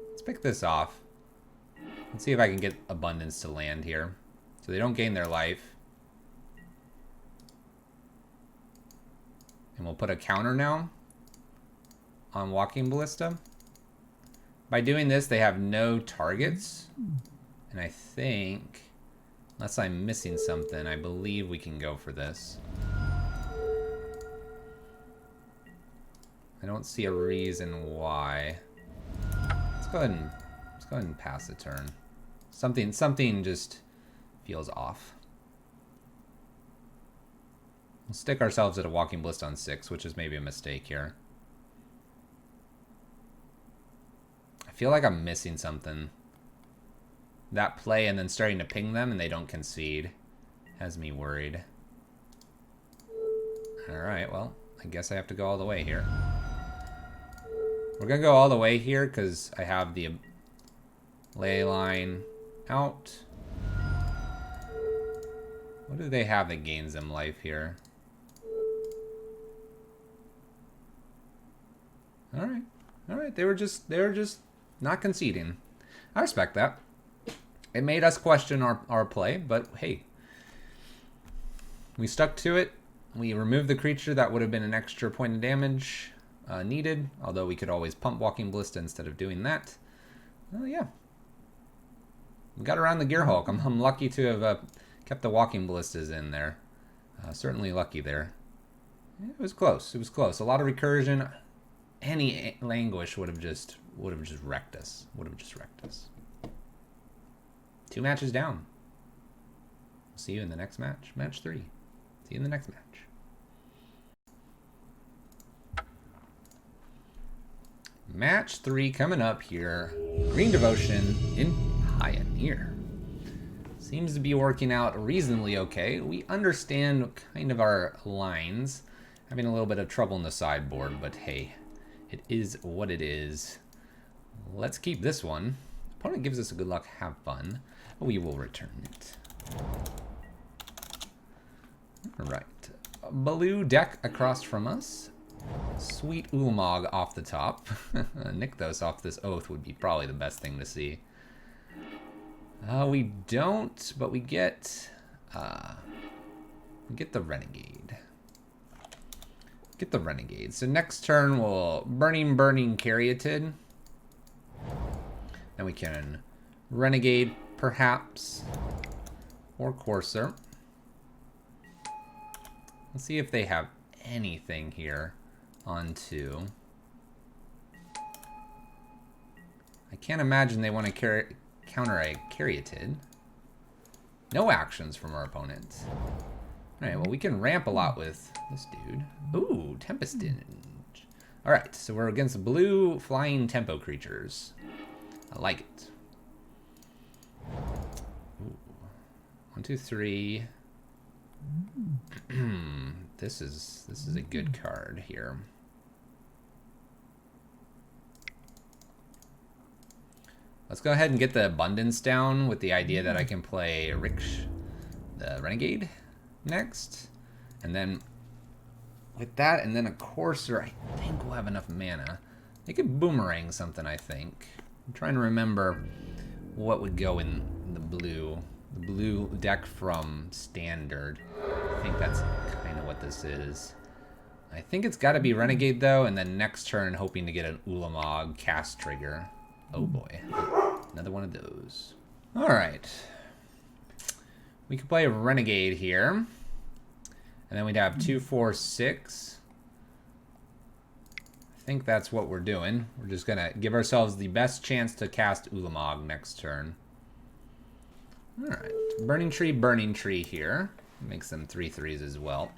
Let's pick this off. Let's see if I can get Abundance to land here. So they don't gain their life. And we'll put a counter now on Walking Ballista. By doing this, they have no targets. And I think, unless I'm missing something, I believe we can go for this. I don't see a reason why. Let's go ahead and pass the turn. Something just feels off. We'll stick ourselves at a Walking Ballista on 6, which is maybe a mistake here. I feel like I'm missing something. That play and then starting to ping them and they don't concede has me worried. Alright, well, I guess I have to go all the way here. We're going to go all the way here because I have the Leyline out. What do they have that gains them life here? Alright. Alright, they were just not conceding. I respect that. It made us question our play, but hey. We stuck to it. We removed the creature. That would have been an extra point of damage needed, although we could always pump Walking Ballista instead of doing that. Oh yeah. We got around the Gearhulk. I'm lucky to have kept the Walking Ballistas in there. Certainly lucky there. It was close. It was close. A lot of recursion. Any Languish would have just wrecked us. Would have just wrecked us. 2 matches down. See you in the next match. Match 3. See you in the next match. Match 3 coming up here. Green Devotion in Pioneer. Seems to be working out reasonably okay. We understand kind of our lines. Having a little bit of trouble in the sideboard, but hey, it is what it is. Let's keep this one. Opponent gives us a good luck. Have fun. We will return it. Alright. Blue deck across from us. Sweet Ulamog off the top. Nykthos off this Oath would be probably the best thing to see. We don't, but we get the Renegade. Get the Renegade. So next turn we'll Burning Caryatid. Then we can Renegade, perhaps, or Courser. Let's see if they have anything here on 2. I can't imagine they want to counter a Caryatid. No actions from our opponent. Alright, well we can ramp a lot with this dude. Ooh, Tempest Dinge. Alright, so we're against blue flying tempo creatures. I like it. Ooh. 1, 2, 3. This is a good card here. Let's go ahead and get the Abundance down with the idea that I can play Riksh, the Renegade, next. And then with that and then a Courser, I think we'll have enough mana. They could boomerang something, I think. I'm trying to remember what would go in the blue. The blue deck from Standard. I think that's kind of what this is. I think it's got to be Renegade, though, and then next turn hoping to get an Ulamog cast trigger. Oh, boy. Another one of those. All right. We could play a Renegade here. And then we'd have 2, 4, 6. I think that's what we're doing. We're just going to give ourselves the best chance to cast Ulamog next turn. All right. Burning Tree here. Makes them 3/3s as well.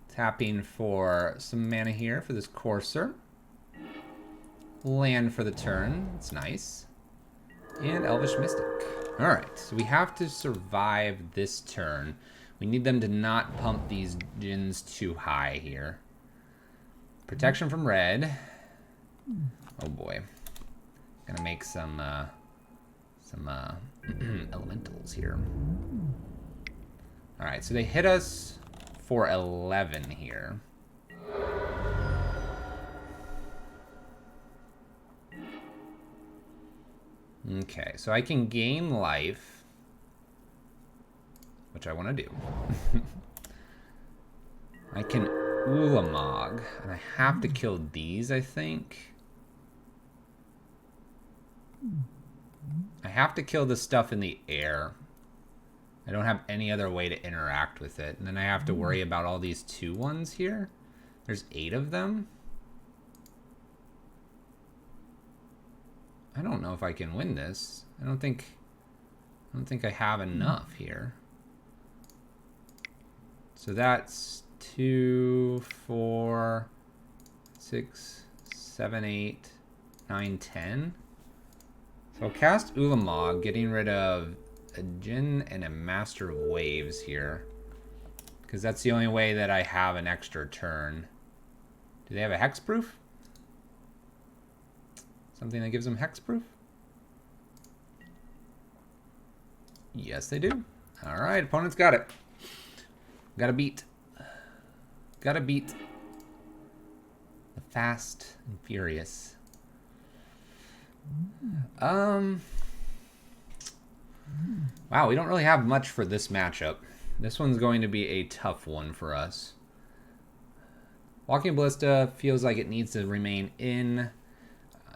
Tapping for some mana here for this Courser. Land for the turn. It's nice. And Elvish Mystic. Alright, so we have to survive this turn. We need them to not pump these Djinns too high here. Protection from red. Oh boy. Gonna make some elementals here. Alright, so they hit us for 11 here. Okay, so I can gain life, which I want to do. I can Ulamog, and I have to kill these, I think. I have to kill the stuff in the air. I don't have any other way to interact with it. And then I have to worry about all these 2/1s here. There's 8 of them. I don't know if I can win this. I don't think I have enough here. So that's 2, 4, 6, 7, 8, 9, 10. So I'll cast Ulamog, getting rid of a Djinn and a Master of Waves here. Because that's the only way that I have an extra turn. Do they have a hexproof? Something that gives them hexproof? Yes, they do. Alright, opponent's got it. Gotta beat. Gotta beat the Fast and Furious. Wow, we don't really have much for this matchup. This one's going to be a tough one for us. Walking Ballista feels like it needs to remain in.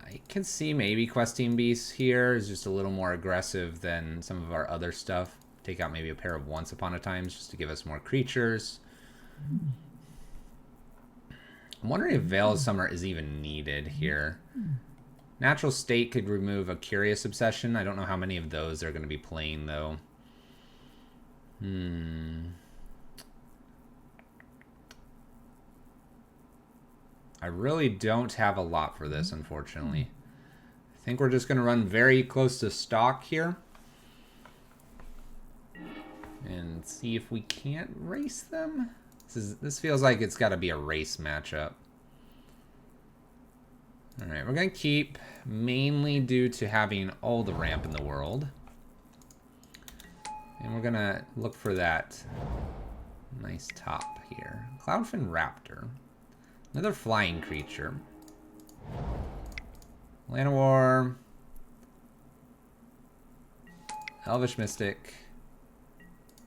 I can see maybe Questing Beast here is just a little more aggressive than some of our other stuff. Take out maybe a pair of Once Upon a Times just to give us more creatures. I'm wondering if Veil of Summer is even needed here. Natural State could remove a Curious Obsession. I don't know how many of those they're going to be playing, though. I really don't have a lot for this, unfortunately. I think we're just going to run very close to stock here. And see if we can't race them. This feels like it's got to be a race matchup. Alright, we're going to keep, mainly due to having all the ramp in the world. And we're going to look for that nice top here. Cloudfin Raptor. Another flying creature. Llanowar. Elvish Mystic.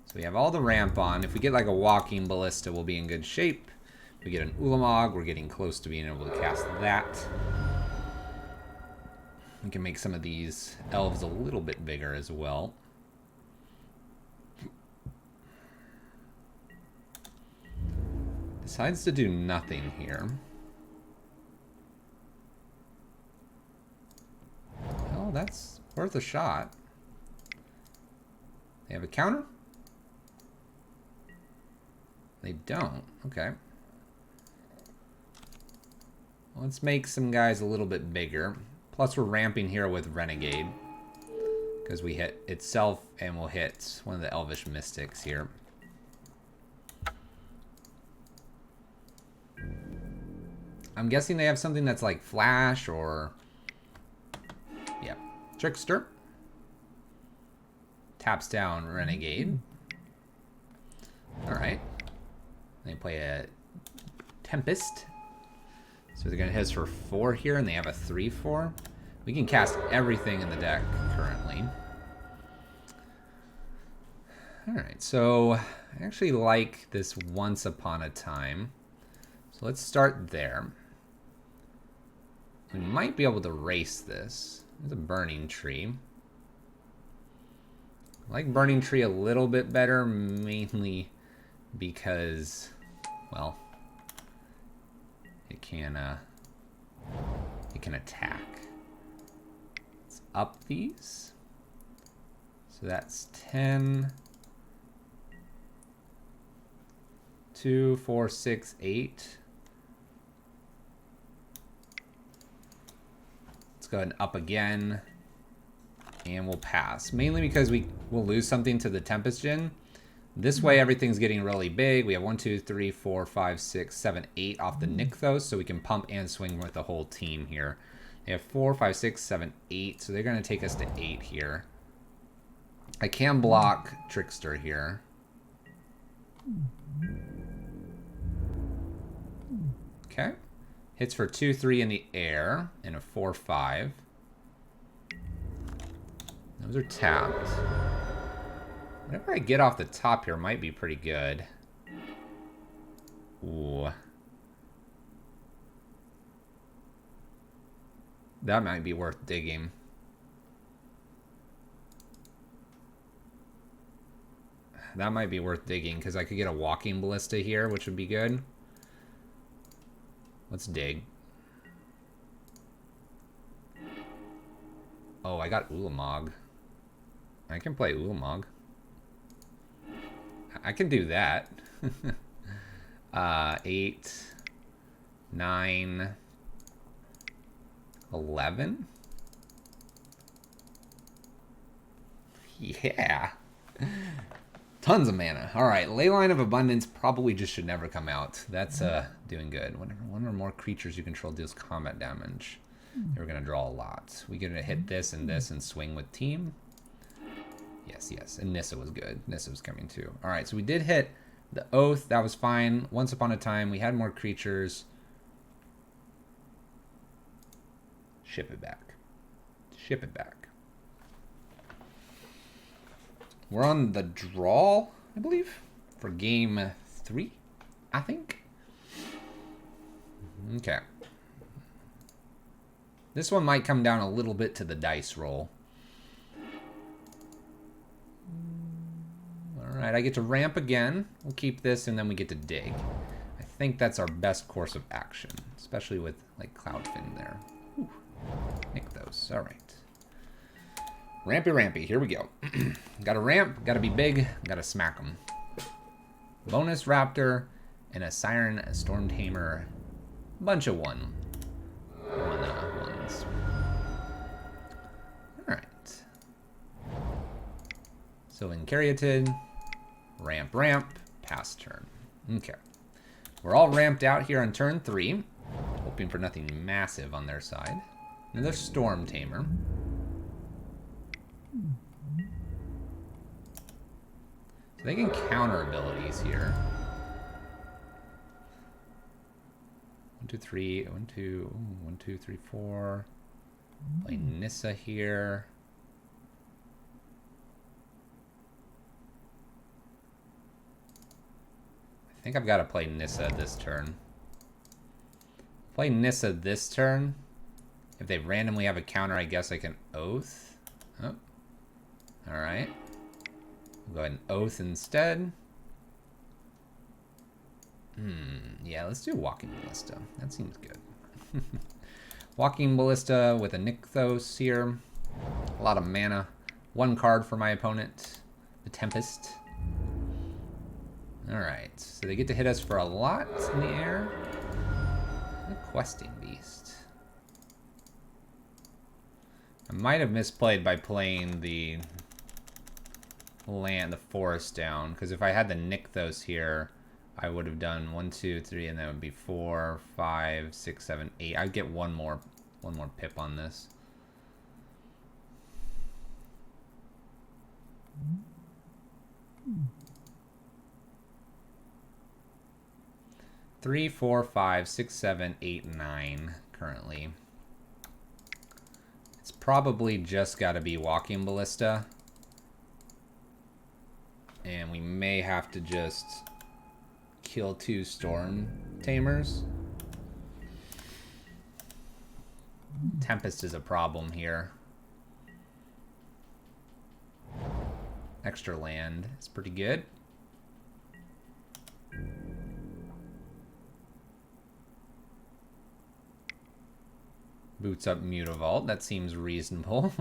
So we have all the ramp on. If we get like a Walking Ballista, we'll be in good shape. If we get an Ulamog, we're getting close to being able to cast that. We can make some of these elves a little bit bigger as well. Decides to do nothing here. Well, that's worth a shot. They have a counter? They don't. Okay. Let's make some guys a little bit bigger. Plus, we're ramping here with Renegade. Because we hit itself and we'll hit one of the Elvish Mystics here. I'm guessing they have something that's like Flash or... Yep. Trickster. Taps down Renegade. Alright. They play a Tempest. So they're going to hit us for 4 here, and they have a 3/4. We can cast everything in the deck currently. Alright, so I actually like this Once Upon a Time. So let's start there. We might be able to race this. There's a Burning Tree. I like Burning Tree a little bit better, mainly because, well, it can attack. Let's up these. So that's 10, 2, 4, 6, 8. Let's go ahead and up again. And we'll pass. Mainly because we will lose something to the Tempest Djinn. This way everything's getting really big. We have 1, 2, 3, 4, 5, 6, 7, 8 off the Nykthos, so we can pump and swing with the whole team here. They have 4, 5, 6, 7, 8, so they're going to take us to 8 here. I can block Trickster here. Okay. Hits for 2, 3 in the air and a 4, 5. Those are tapped. Whatever I get off the top here might be pretty good. Ooh. That might be worth digging. That might be worth digging because I could get a Walking Ballista here, which would be good. Let's dig. Oh, I got Ulamog. I can play Ulamog. I can do that. 8, 9, 11. Yeah. Tons of mana. All right, Leyline of Abundance probably just should never come out. That's doing good. Whenever one or more creatures you control deals combat damage, we're going to draw a lot. We're going to hit this and swing with team. Yes, yes. And Nissa was good. Nissa was coming too. All right, so we did hit the Oath. That was fine. Once Upon a Time, we had more creatures. Ship it back. Ship it back. We're on the draw, I believe, for game 3, I think. Okay. This one might come down a little bit to the dice roll. Alright, I get to ramp again. We'll keep this and then we get to dig. I think that's our best course of action, especially with like Cloudfin there. Whew. Nick those. Alright. Rampy rampy, here we go. Gotta ramp, gotta be big, gotta smack them. Bonus Raptor and a Siren, a Storm Tamer. Bunch of ones. Alright. Sylvan Caryatid. Ramp, ramp, pass turn. Okay. We're all ramped out here on turn 3. Hoping for nothing massive on their side. Another Storm Tamer. So they can counter abilities here. 1, 2, 3, 1, 2, 1, 2, 3, 4. Play Nissa here. I think I've got to play Nissa this turn. Play Nissa this turn. If they randomly have a counter, I guess I can Oath. Oh. Alright. We'll go ahead and Oath instead. Yeah, let's do Walking Ballista. That seems good. Walking Ballista with a Nykthos here. A lot of mana. 1 card for my opponent. The Tempest. Alright, so they get to hit us for a lot in the air. A Questing Beast. I might have misplayed by playing the forest down, because if I had the Nykthos here, I would have done 1, 2, 3, and that would be 4, 5, 6, 7, 8. I'd get one more pip on this. 3, 4, 5, 6, 7, 8, 9 currently. It's probably just got to be Walking Ballista. And we may have to just kill 2 Storm Tamers. Tempest is a problem here. Extra land is pretty good. Boots up Mutavault. That seems reasonable.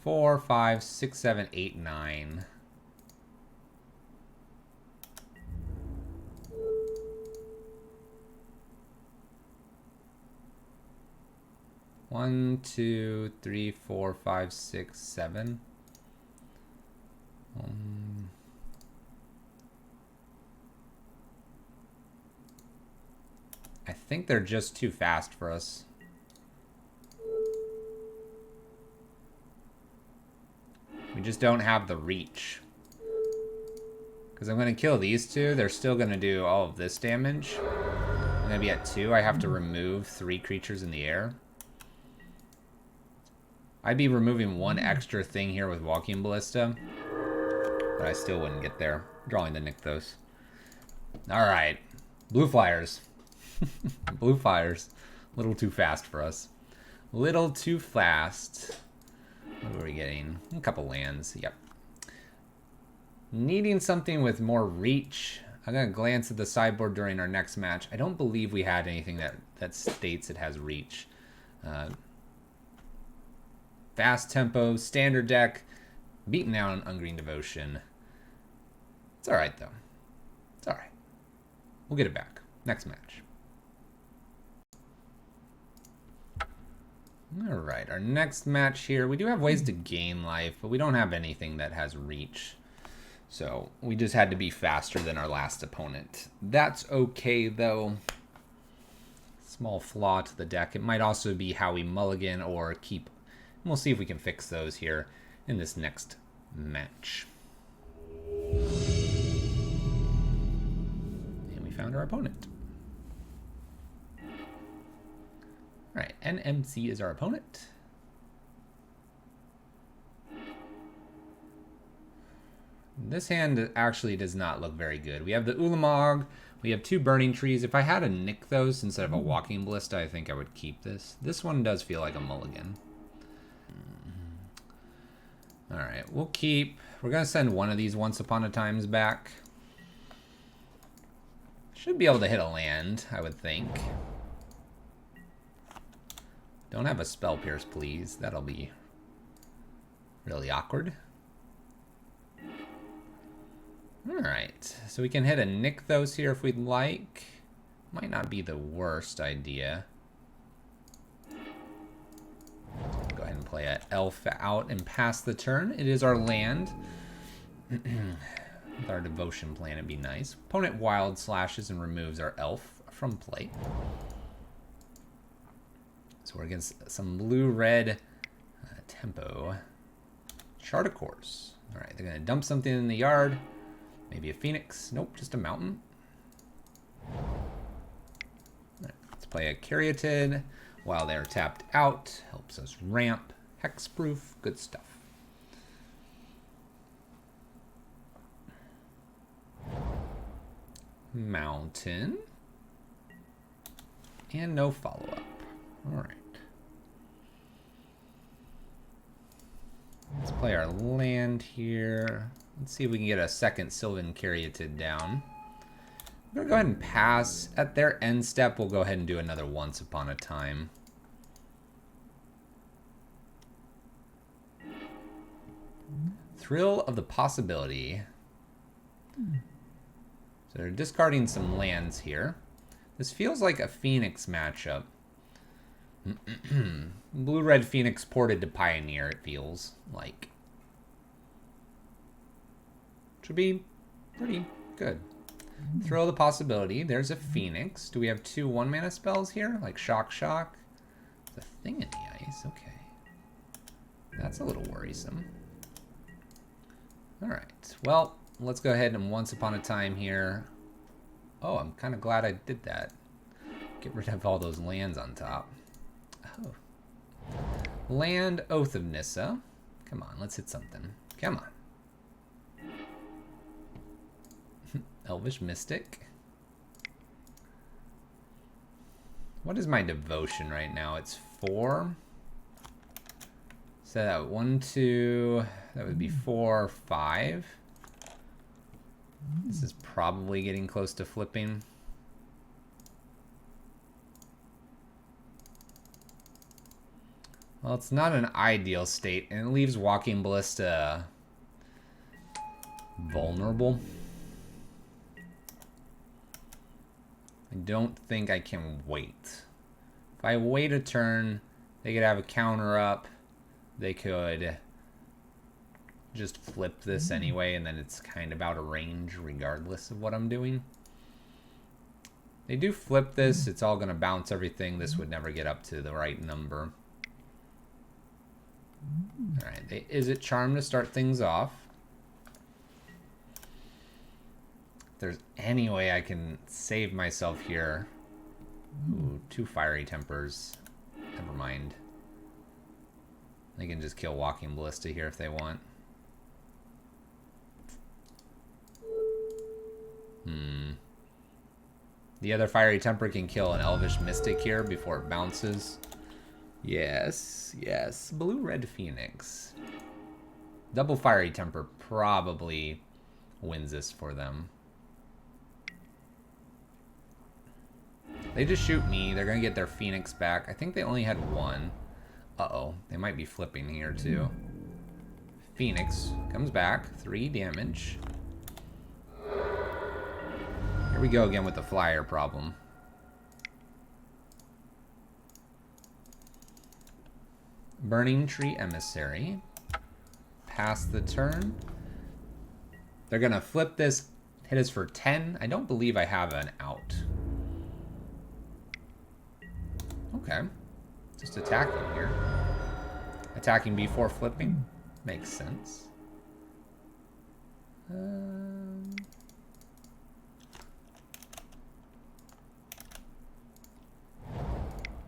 4, 5, 6, 7, 8, 9. One, 2, 3, 4, 5, 6, 7. I think they're just too fast for us. We just don't have the reach. Because I'm going to kill these 2. They're still going to do all of this damage. I'm going to be at 2. I have to remove 3 creatures in the air. I'd be removing 1 extra thing here with Walking Ballista. But I still wouldn't get there. Drawing the Nykthos. Alright. Blue Flyers. Blue Flyers. A little too fast for us. Little too fast. What are we getting? A couple lands. Yep. Needing something with more reach. I'm going to glance at the sideboard during our next match. I don't believe we had anything that states it has reach. Fast tempo, standard deck, beaten down Ungreen Devotion. It's alright, though. It's alright. We'll get it back. Next match. Alright, our next match here. We do have ways to gain life, but we don't have anything that has reach. So we just had to be faster than our last opponent. That's okay, though. Small flaw to the deck. It might also be how we mulligan or keep. And we'll see if we can fix those here in this next match. And we found our opponent. All right, NMC is our opponent. This hand actually does not look very good. We have the Ulamog. We have 2 Burning Trees. If I had a Nykthos instead of a Walking Ballista, I think I would keep this. This one does feel like a mulligan. All right, we'll keep. We're going to send one of these Once Upon a Times back. Should be able to hit a land, I would think. Don't have a Spell Pierce, please. That'll be really awkward. Alright, so we can hit a Nykthos here if we'd like. Might not be the worst idea. Go ahead and play an elf out and pass the turn. It is our land. With our Devotion plan, it'd be nice. Opponent wild slashes and removes our elf from play. So we're against some blue-red tempo. Chart a course. Alright, they're going to dump something in the yard. Maybe a Phoenix. Nope, just a mountain. Right, let's play a Caryatid while they're tapped out. Helps us ramp. Hexproof. Good stuff. Mountain. And no follow-up. Alright. Let's play our land here. Let's see if we can get a second Sylvan Caryatid down. I'm going to go ahead and pass. At their end step, we'll go ahead and do another Once Upon a Time. Thrill of the Possibility. So they're discarding some lands here. This feels like a Phoenix matchup. Blue-red Phoenix ported to Pioneer, it feels like. Should be pretty good. Throw the Possibility. There's a Phoenix. Do we have 2 1-mana spells here? Like Shock Shock? The Thing in the Ice. Okay. That's a little worrisome. Alright, well, let's go ahead and once upon a time here. Oh, I'm kind of glad I did that. Get rid of all those lands on top. Oh. Land Oath of Nissa. Come on, let's hit something. Come on. Elvish Mystic. What is my devotion right now? It's 4. So that 1, 2, that would be 4, 5. This is probably getting close to flipping. Well, it's not an ideal state, and it leaves Walking Ballista vulnerable. I don't think I can wait. If I wait a turn, they could have a counter up. They could just flip this anyway, and then it's kind of out of range regardless of what I'm doing. They do flip this, it's all going to bounce everything. This would never get up to the right number. Alright, is it Charm to start things off? If there's any way I can save myself here. Ooh, 2 Fiery Tempers. Never mind. They can just kill Walking Ballista here if they want. The other Fiery Temper can kill an Elvish Mystic here before it bounces. Yes, yes. Blue-Red Phoenix. Double Fiery Temper probably wins this for them. They just shoot me. They're going to get their Phoenix back. I think they only had 1. Uh-oh. They might be flipping here, too. Phoenix comes back. 3 damage. Here we go again with the flyer problem. Burning Tree Emissary. Pass the turn. They're going to flip this. Hit us for 10. I don't believe I have an out. Okay. Just attacking here. Attacking before flipping. Makes sense.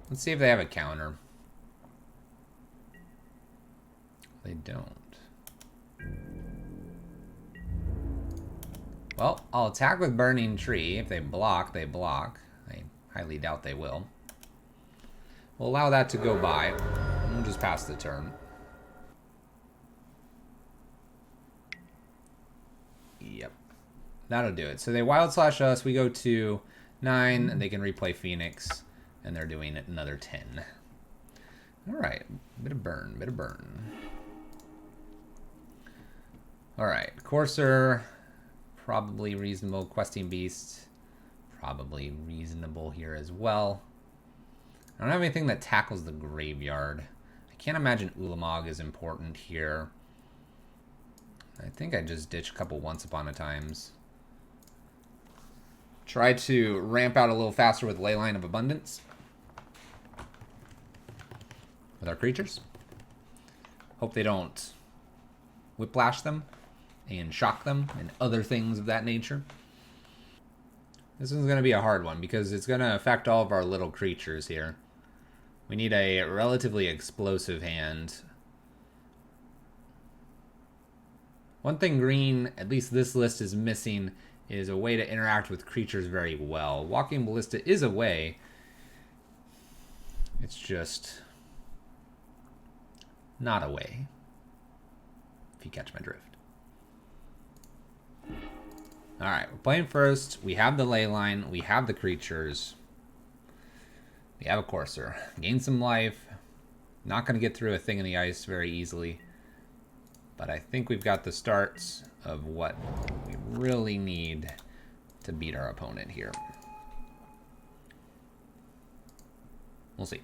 Let's see if they have a counter. They don't. Well, I'll attack with Burning Tree. If they block, they block. I highly doubt they will. We'll allow that to go by. And we'll just pass the turn. Yep. That'll do it. So they Wild Slash us. We go to 9, and they can replay Phoenix. And they're doing it another 10. Alright. Bit of burn. Bit of burn. Alright. Courser. Probably reasonable. Questing Beast. Probably reasonable here as well. I don't have anything that tackles the graveyard. I can't imagine Ulamog is important here. I think I just ditched a couple Once Upon a Times. Try to ramp out a little faster with Leyline of Abundance. With our creatures. Hope they don't whiplash them and shock them and other things of that nature. This one's going to be a hard one because it's going to affect all of our little creatures here. We need a relatively explosive hand. One thing green, at least this list is missing, is a way to interact with creatures very well. Walking Ballista is a way. It's just not a way, if you catch my drift. Alright, we're playing first. We have the ley line. We have the creatures. We have a Courser. Gain some life. Not going to get through a Thing in the Ice very easily. But I think we've got the starts of what we really need to beat our opponent here. We'll see.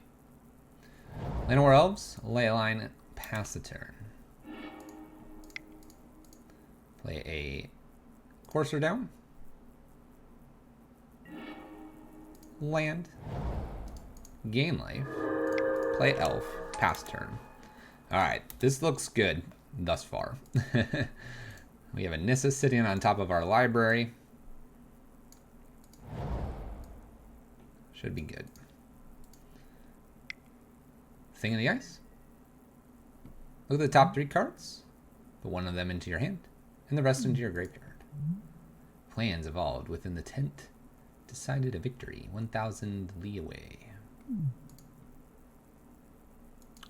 Llanowar Elves, Leyline, pass the turn. Play a Courser down. Land. Gain life. Play Elf, pass turn. Alright, this looks good thus far. We have a Nissa sitting on top of our library. Should be good. Thing in the ice. Look at the top 3 cards. Put one of them into your hand, and the rest into your graveyard. Plans evolved within the tent. Decided a victory. 1,000 li away.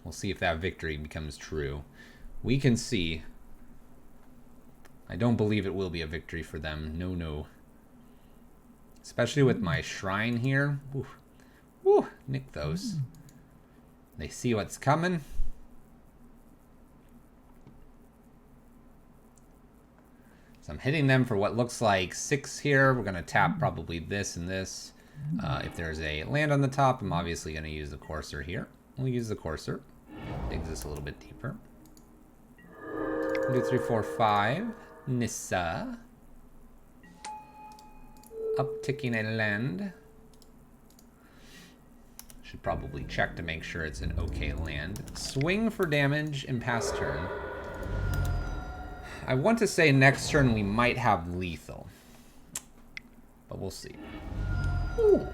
We'll see if that victory becomes true. We can see. I don't believe it will be a victory for them. No, no. Especially with my shrine here. Woo. Woo. Nick those. They see what's coming. So I'm hitting them for what looks like 6 here. We're going to tap probably this and this. If there's a land on the top, I'm obviously going to use the courser here. We'll use the courser. Digs this a little bit deeper. 1, 2, 3, 4, 5. Nissa. Upticking a land. Should probably check to make sure it's an okay land. Swing for damage in pass turn. I want to say next turn we might have lethal. But we'll see. Ooh,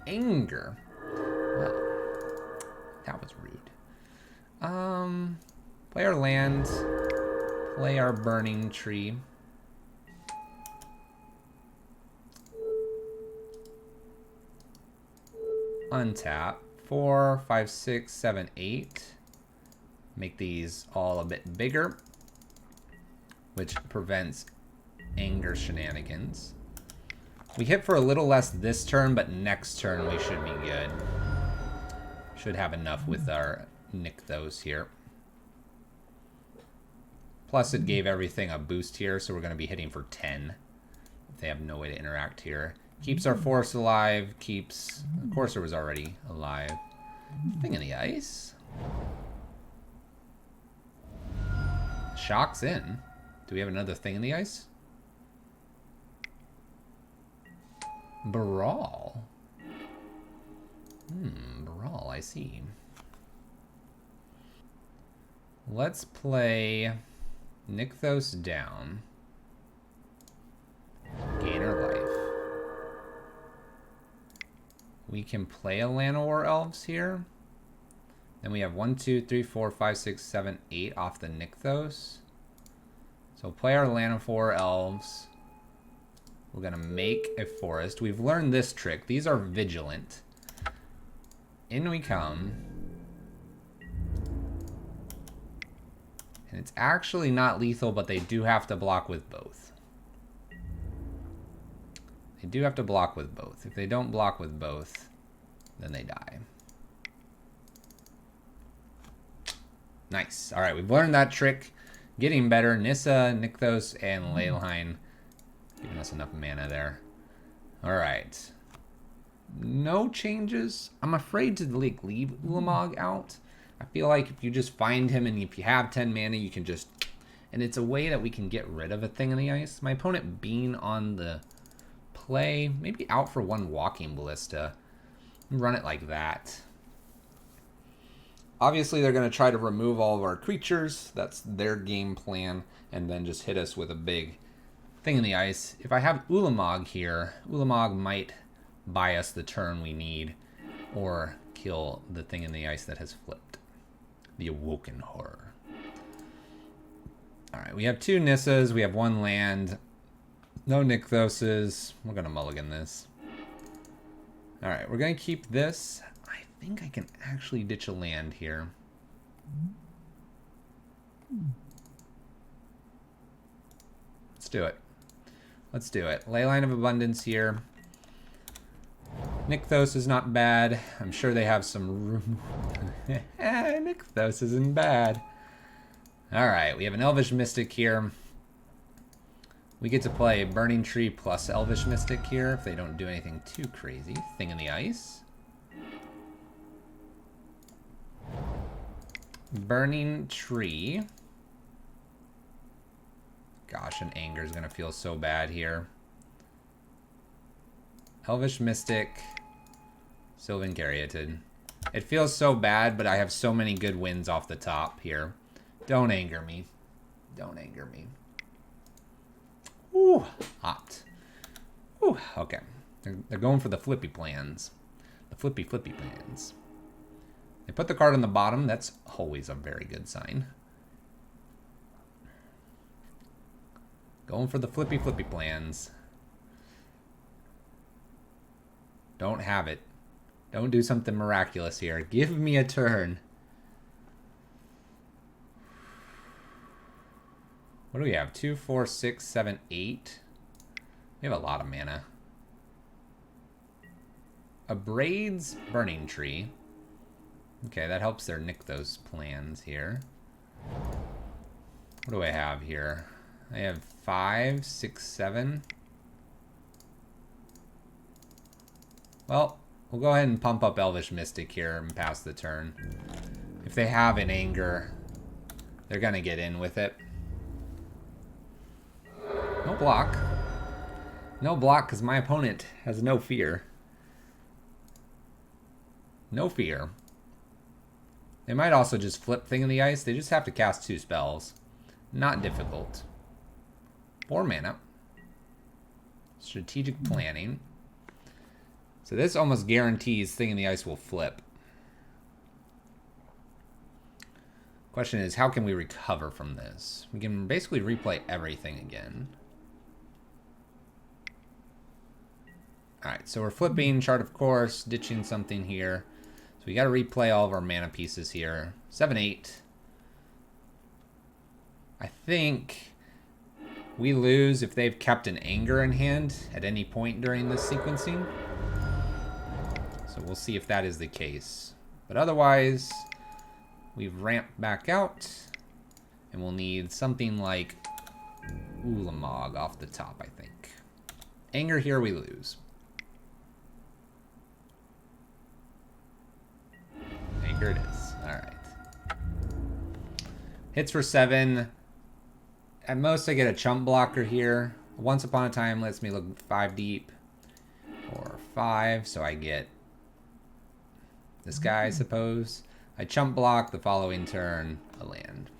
anger. Well, that was rude. Play our land. Play our burning tree. Untap. 4, 5, 6, 7, 8. Make these all a bit bigger, which prevents anger shenanigans. We hit for a little less this turn, but next turn we should be good. Should have enough with our Nykthos here. Plus it gave everything a boost here, so we're going to be hitting for 10. If they have no way to interact here. Keeps our forest alive, keeps... The courser was already alive. Thing in the ice. Shock's in. Do we have another thing in the ice? Brawl. Brawl, I see. Let's play Nykthos down. Gainer life. We can play a Llanowar Elves here. Then we have 1, 2, 3, 4, 5, 6, 7, 8 off the Nykthos. So play our Llanowar Elves. We're going to make a forest. We've learned this trick. These are vigilant. In we come. And it's actually not lethal, but they do have to block with both. They do have to block with both. If they don't block with both, then they die. Nice. All right, we've learned that trick. Getting better. Nissa, Nykthos, and Leyline. Giving us enough mana there. All right. No changes. I'm afraid to leave Ulamog out. I feel like if you just find him and if you have 10 mana, you can just... And it's a way that we can get rid of a thing in the ice. My opponent being on the play, maybe out for 1 Walking Ballista. Run it like that. Obviously, they're going to try to remove all of our creatures. That's their game plan. And then just hit us with a big thing in the ice. If I have Ulamog here, Ulamog might buy us the turn we need. Or kill the thing in the ice that has flipped. The Awoken Horror. Alright, we have 2 Nissas. We have 1 land. No Nykthoses. We're going to mulligan this. Alright, we're going to keep this. I think I can actually ditch a land here. Let's do it. Let's do it. Leyline of Abundance here. Nykthos is not bad. I'm sure they have some room. Nykthos isn't bad. Alright, we have an Elvish Mystic here. We get to play Burning Tree plus Elvish Mystic here if they don't do anything too crazy. Thing in the ice. Burning Tree. Gosh, and anger is going to feel so bad here. Elvish Mystic. Sylvan Caryatid. It feels so bad, but I have so many good wins off the top here. Don't anger me. Don't anger me. Whew, hot. Whew, okay. They're going for the flippy plans. The flippy plans. They put the card on the bottom. That's always a very good sign. Going for the flippy plans. Don't have it. Don't do something miraculous here. Give me a turn. What do we have? 2, 4, 6, 7, 8. We have a lot of mana. Abrade's Burning Tree. Okay, that helps their Nykthos plans here. What do I have here? I have 5, 6, 7. Well, we'll go ahead and pump up Elvish Mystic here and pass the turn. If they have an Anger, they're going to get in with it. No block. No block because my opponent has no fear. No fear. They might also just flip Thing in the Ice. They just have to cast 2 spells. Not difficult. 4 mana. Strategic planning. So this almost guarantees Thing in the Ice will flip. Question is, how can we recover from this? We can basically replay everything again. Alright, so we're flipping Chart of Course, ditching something here. So we got to replay all of our mana pieces here. 7, 8. I think we lose if they've kept an Anger in hand at any point during this sequencing. So we'll see if that is the case. But otherwise, we've ramped back out. And we'll need something like Ulamog off the top, I think. Anger here we lose. Anger it is. Alright. Hits for 7. At most I get a chump blocker here. Once Upon a Time lets me look 5 deep. Or 5, so I get this guy, I suppose. I chump block the following turn, a land.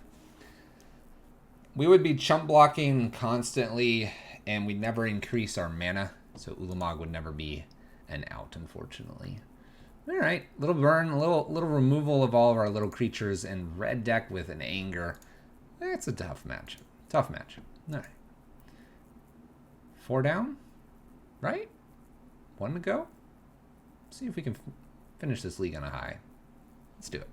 We would be chump blocking constantly, and we'd never increase our mana, so Ulamog would never be an out, unfortunately. Alright, little burn, a little removal of all of our little creatures, and red deck with an Anger. That's a tough match. Tough match. Alright. 4 down? Right? 1 to go? See if we can finish this league on a high. Let's do it.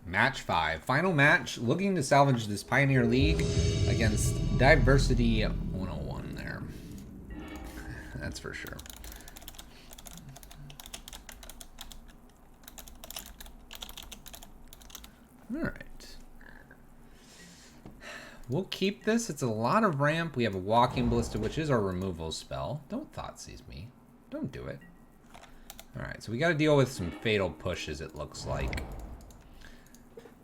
Match 5. Final match. Looking to salvage this Pioneer League against Diversity 101 there. That's for sure. Alright. We'll keep this. It's a lot of ramp. We have a Walking Ballista, which is our removal spell. Don't Thoughtseize me. Don't do it. Alright, so we got to deal with some fatal pushes, it looks like.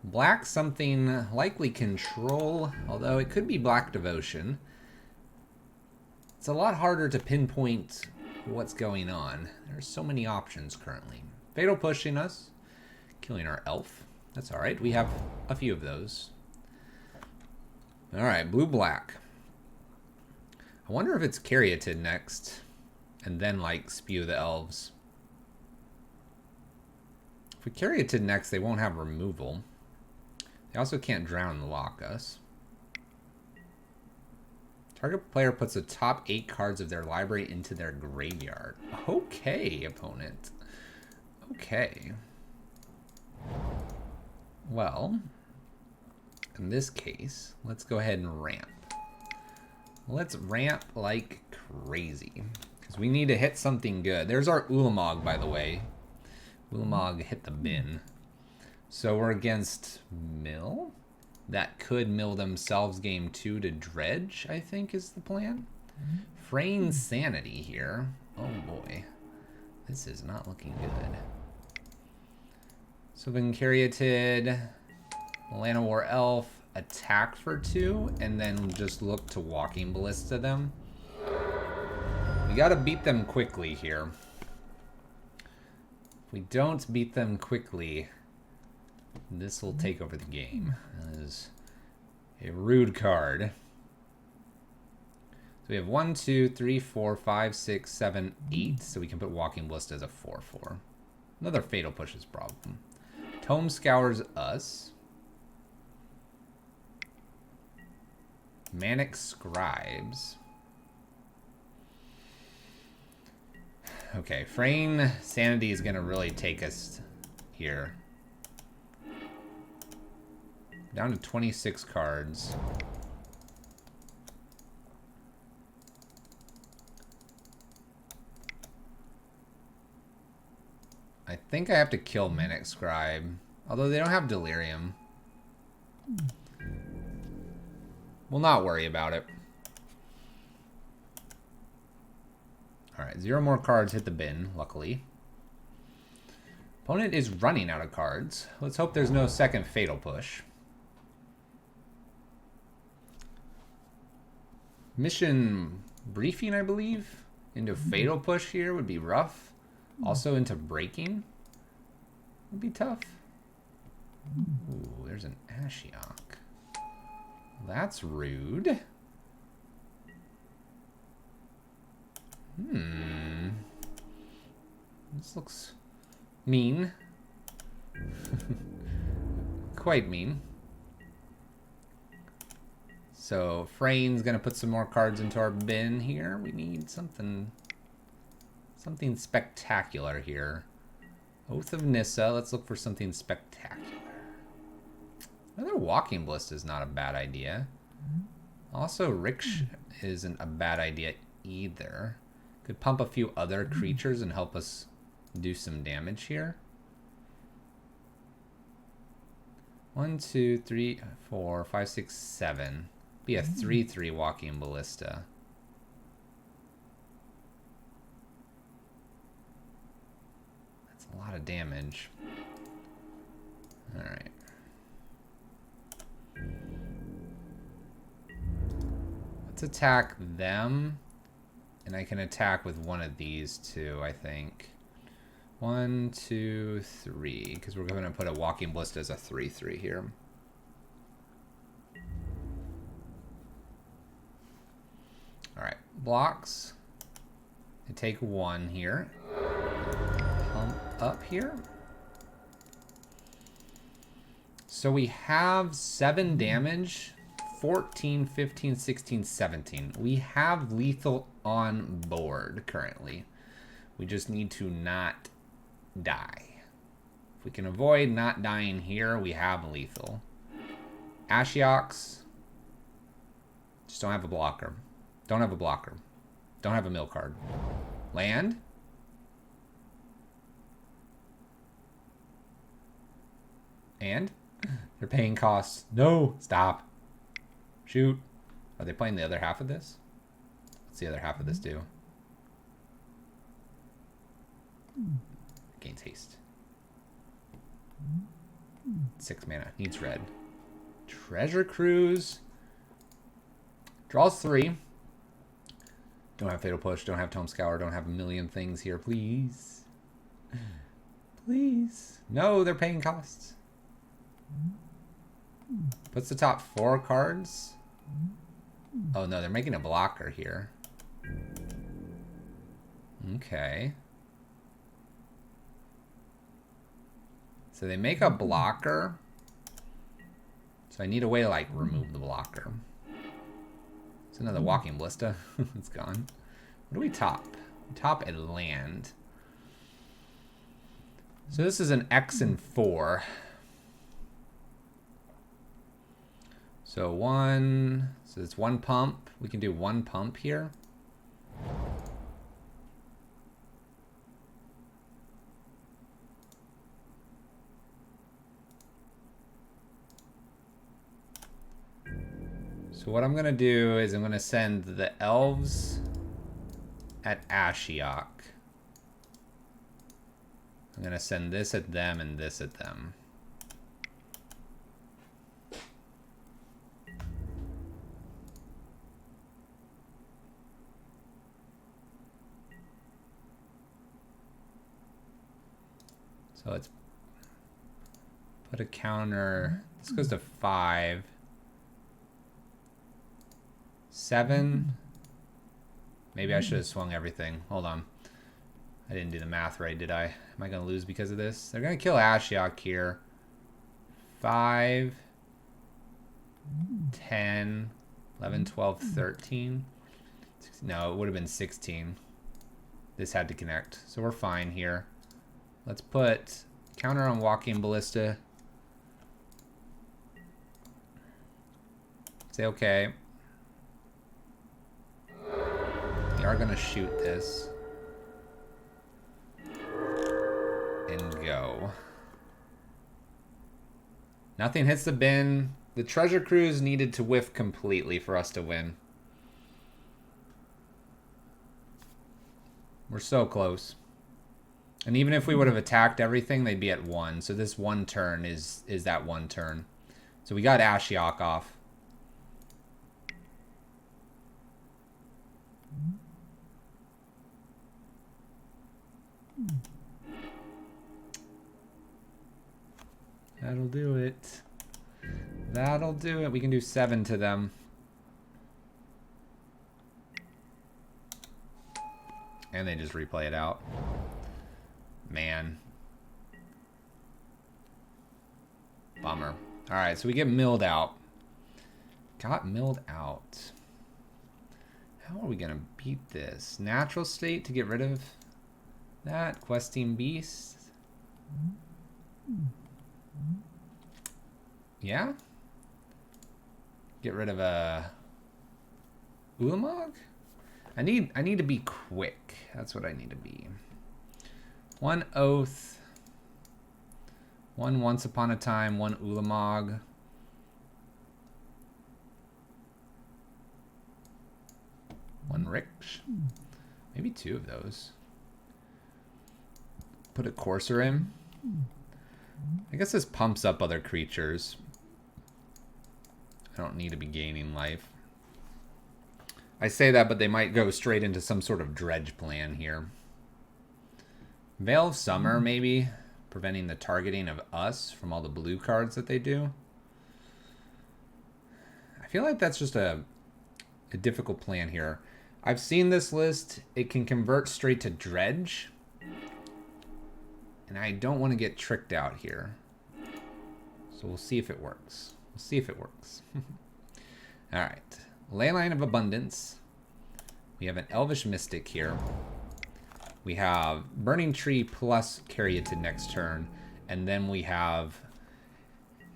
Black something, likely Control, although it could be Black Devotion. It's a lot harder to pinpoint what's going on. There's so many options currently. Fatal pushing us, killing our elf. That's alright, we have a few of those. Alright, blue-black. I wonder if it's Caryatid next, and then, like, spew the elves. If we Caryatid next, they won't have removal. They also can't drown and lock us. Target player puts the top 8 cards of their library into their graveyard. Okay, opponent. Okay. Well, in this case, let's go ahead and ramp. Let's ramp like crazy. Because we need to hit something good. There's our Ulamog, by the way. Ulamog hit the bin. So we're against Mill. That could mill themselves game 2 to dredge, I think is the plan. Fraying Sanity here. Oh boy. This is not looking good. So then Caryatid, Llanowar Elf, attack for 2, and then just look to Walking Ballista them. We gotta beat them quickly here. If we don't beat them quickly, this will take over the game. A rude card. So we have 1, 2, 3, 4, 5, 6, 7, 8. So we can put Walking Ballista as a 4/4. Another Fatal Pushes problem. Tome Scours us. Manic Scribes. Okay, Frayne Sanity is going to really take us here. Down to 26 cards. I think I have to kill Manic Scribe. Although they don't have Delirium. We'll not worry about it. Alright, 0 more cards hit the bin, luckily. Opponent is running out of cards. Let's hope there's no second Fatal Push. Mission Briefing, I believe. Into Fatal Push here would be rough. Also into Breaking would be tough. Ooh, there's an Ashiok. That's rude. This looks mean. Quite mean. So Frayne's gonna put some more cards into our bin here. We need something spectacular here. Oath of Nissa. Let's look for something spectacular. Another Walking Ballista is not a bad idea. Also, Riksh isn't a bad idea either. Could pump a few other creatures and help us do some damage here. 1, 2, 3, 4, 5, 6, 7. Be a 3/3 Walking Ballista. That's a lot of damage. Alright. Let's attack them. And I can attack with one of these two, I think. 1, 2, 3. Because we're going to put a Walking Ballista as a 3/3 here. Alright, blocks. I take 1 here. Pump up here. So we have 7 damage. 14, 15, 16, 17. We have lethal on board currently. We just need to not die. If we can avoid not dying here, we have lethal. Ashioks. Just don't have a blocker. Don't have a blocker. Don't have a mill card. Land. And they're paying costs. No, stop. Shoot. Are they playing the other half of this? What's the other half of this do? Gains haste. 6 mana. Needs red. Treasure Cruise. Draws 3. Don't have Fatal Push. Don't have Tome Scour. Don't have a million things here. Please. Please. No, they're paying costs. Puts the top 4 cards. Oh no, they're making a blocker here. Okay. So they make a blocker. So I need a way to like remove the blocker. It's another Walking Ballista. It's gone. What do we top? We top a land. So this is an X and 4. So 1, so it's 1 pump. We can do 1 pump here. So what I'm gonna do is I'm gonna send the elves at Ashiok. I'm gonna send this at them and this at them. So let's put a counter. This goes to 5. 7. Maybe I should have swung everything. Hold on. I didn't do the math right, did I? Am I going to lose because of this? They're going to kill Ashiok here. 5, 10, 11, 12, 13. No, it would have been 16. This had to connect. So we're fine here. Let's put counter on Walking Ballista. Say okay. We are going to shoot this. And go. Nothing hits the bin. The treasure cruise needed to whiff completely for us to win. We're so close. And even if we would have attacked everything, they'd be at 1. So this one turn is that one turn. So we got Ashiok off. That'll do it. That'll do it. We can do 7 to them. And they just replay it out. Man. Bummer. Alright, so we get milled out. Got milled out. How are we going to beat this? Natural state to get rid of that. Questing beast. Yeah? Get rid of a Ulamog? I need to be quick. That's what I need to be. 1 Oath. 1 Once Upon a Time. 1 Ulamog. One Rich. Maybe 2 of those. Put a Courser in. I guess this pumps up other creatures. I don't need to be gaining life. I say that, but they might go straight into some sort of dredge plan here. Veil of Summer, maybe. Preventing the targeting of us from all the blue cards that they do. I feel like that's just a difficult plan here. I've seen this list. It can convert straight to dredge. And I don't want to get tricked out here. So we'll see if it works. We'll see if it works. Alright. Leyline of Abundance. We have an Elvish Mystic here. We have Burning Tree plus Caryatid next turn. And then we have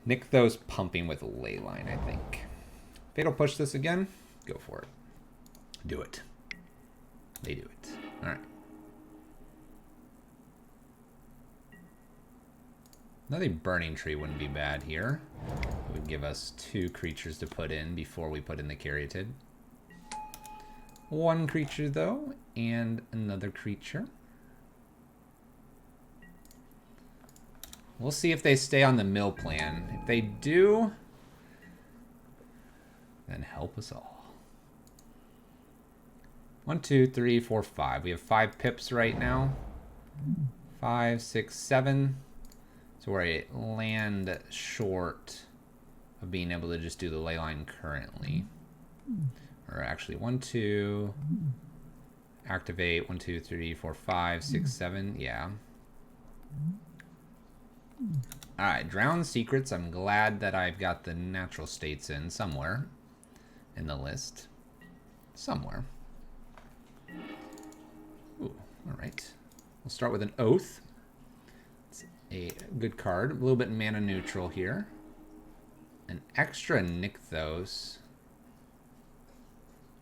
Nykthos pumping with Leyline, I think. Fatal Push this again. Go for it. Do it. They do it. Alright. Another Burning Tree wouldn't be bad here. It would give us 2 creatures to put in before we put in the Caryatid. 1 creature, though, and another creature. We'll see if they stay on the mill plan. If they do, then help us all. 1, 2, 3, 4, 5. We have 5 pips right now. 5, 6, 7. So we're a land short of being able to just do the Leyline currently. Or actually 1, 2, activate 1, 2, 3, 4, 5, 6, 7. Yeah. Alright, Drowned Secrets. I'm glad that I've got the natural states in somewhere in the list. Somewhere. Ooh, alright. We'll start with an Oath. It's a good card. A little bit mana neutral here. An extra Nykthos.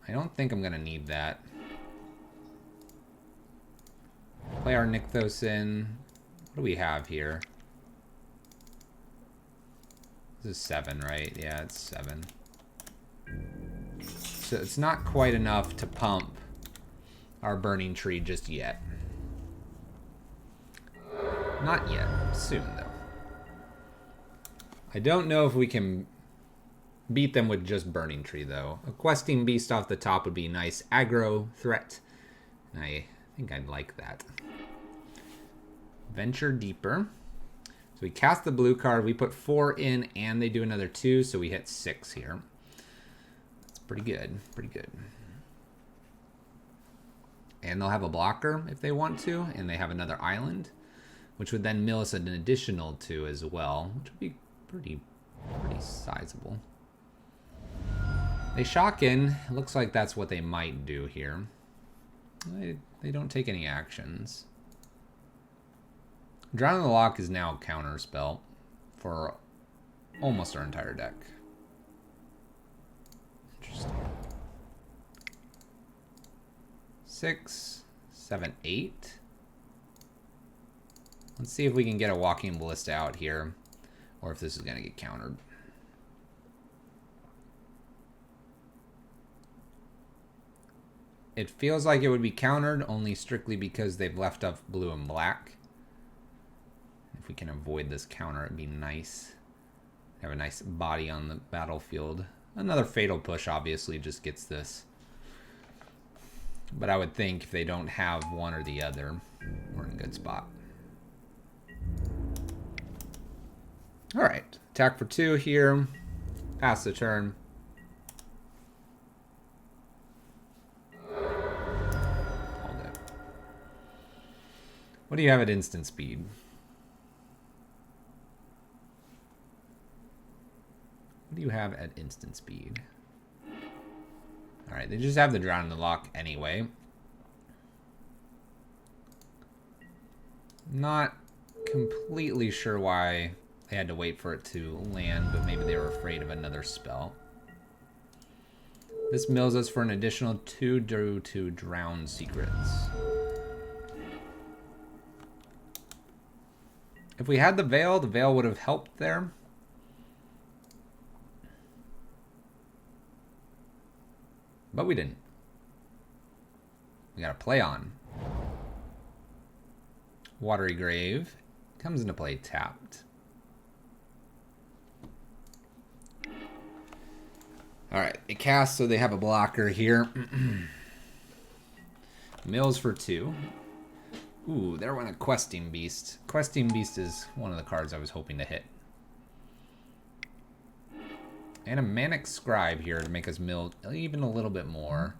I don't think I'm going to need that. Play our Nykthos in. What do we have here? This is 7, right? Yeah, it's 7. So it's not quite enough to pump our Burning Tree just yet. Not yet. Soon, though. I don't know if we can beat them with just Burning Tree, though. A Questing Beast off the top would be nice aggro threat. And I think I'd like that. Venture Deeper. So we cast the blue card. We put 4 in, and they do another 2, so we hit 6 here. Let's Pretty good. Pretty good. And they'll have a blocker if they want to, and they have another island, which would then mill us an additional 2 as well, which would be pretty sizable. They shock in. It looks like that's what they might do here. They don't take any actions. Drown in the Lock is now a counter spell for almost our entire deck. Interesting. 6, 7, 8. Let's see if we can get a Walking Ballista out here, or if this is going to get countered. It feels like it would be countered only strictly because they've left up blue and black. If we can avoid this counter, it'd be nice. Have a nice body on the battlefield. Another Fatal Push obviously just gets this. But I would think if they don't have one or the other, we're in a good spot. Alright, attack for 2 here. Pass the turn. Hold it. What do you have at instant speed? What do you have at instant speed? Alright, they just have the Drown in the Lock anyway. Not completely sure why they had to wait for it to land, but maybe they were afraid of another spell. This mills us for an additional 2 due to Drown Secrets. If we had the Veil would have helped there. But we didn't. We got to play on. Watery Grave comes into play tapped. Alright, it casts so they have a blocker here. Mills for 2. Ooh, there went a Questing Beast. Questing Beast is one of the cards I was hoping to hit. And a Manic Scribe here to make us mill even a little bit more.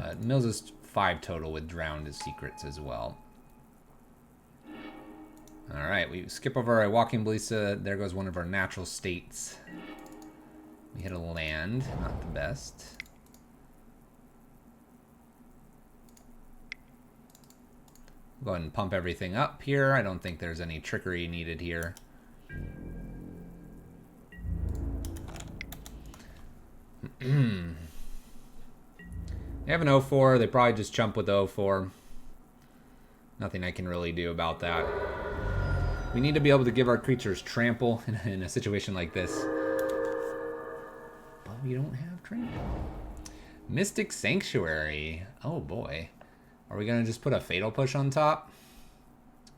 It mills us 5 total with Drowned Secrets as well. Alright, we skip over our Walking Ballista. There goes one of our natural states. We hit a land, not the best. Go ahead and pump everything up here. I don't think there's any trickery needed here. They have an 0-4. They probably just jump with the 0-4. Nothing I can really do about that. We need to be able to give our creatures trample in a situation like this. But we don't have trample. Mystic Sanctuary. Oh boy. Are we going to just put a Fatal Push on top?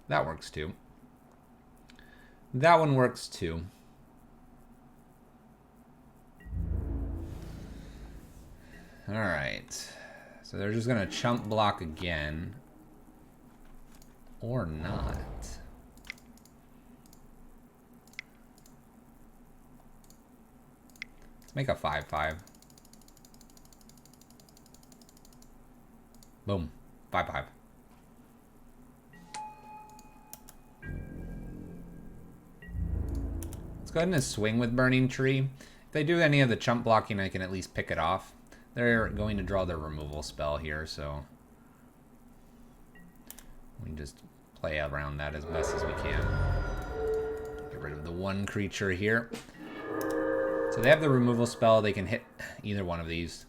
That works too. That one works too. Alright. So they're just going to chump block again. Or not. Let's make a 5/5. Boom. 5/5. Let's go ahead and swing with Burning Tree. If they do any of the chump blocking, I can at least pick it off. They're going to draw their removal spell here, so we can just play around that as best as we can. Get rid of the one creature here. So they have the removal spell. They can hit either one of these.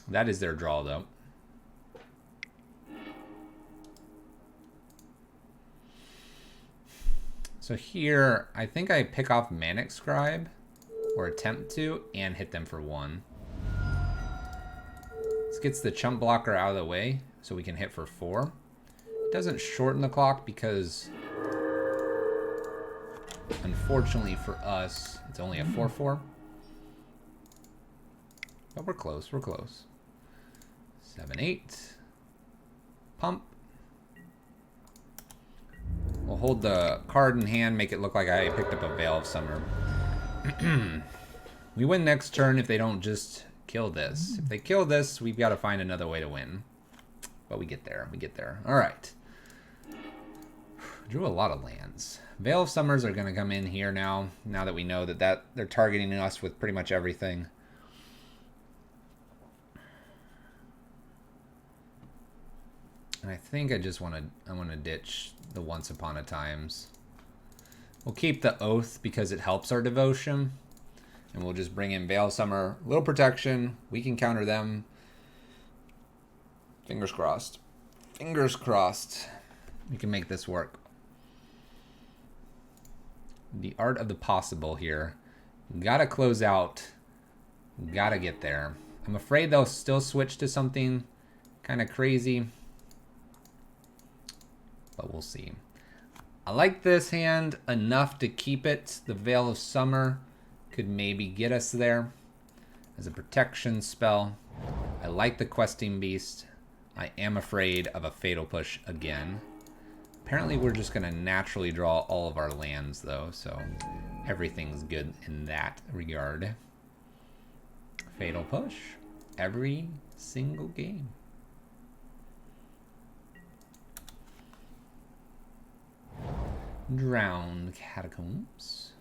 That is their draw, though. So here, I think I pick off Manic Scribe, or attempt to, and hit them for 1. This gets the chump blocker out of the way, so we can hit for 4. It doesn't shorten the clock because, unfortunately for us, it's only a 4/4. But we're close, we're close. 7/8. Pump. We'll hold the card in hand, make it look like I picked up a Veil of Summer. We win next turn if they don't just kill this. If they kill this, we've got to find another way to win. But we get there. We get there. All right. Drew a lot of lands. Veil of Summers are going to come in here now that we know that they're targeting us with pretty much everything. And I think I want to ditch the Once Upon a Times. We'll keep the Oath because it helps our devotion. And we'll just bring in Veil of Summer, little protection. We can counter them. Fingers crossed. Fingers crossed. We can make this work. The art of the possible here. Gotta close out. Gotta get there. I'm afraid they'll still switch to something kind of crazy. But we'll see. I like this hand enough to keep it. The Veil of Summer could maybe get us there as a protection spell. I like the Questing Beast. I am afraid of a Fatal Push again. Apparently we're just going to naturally draw all of our lands though, so everything's good in that regard. Fatal Push every single game. Drowned Catacombs.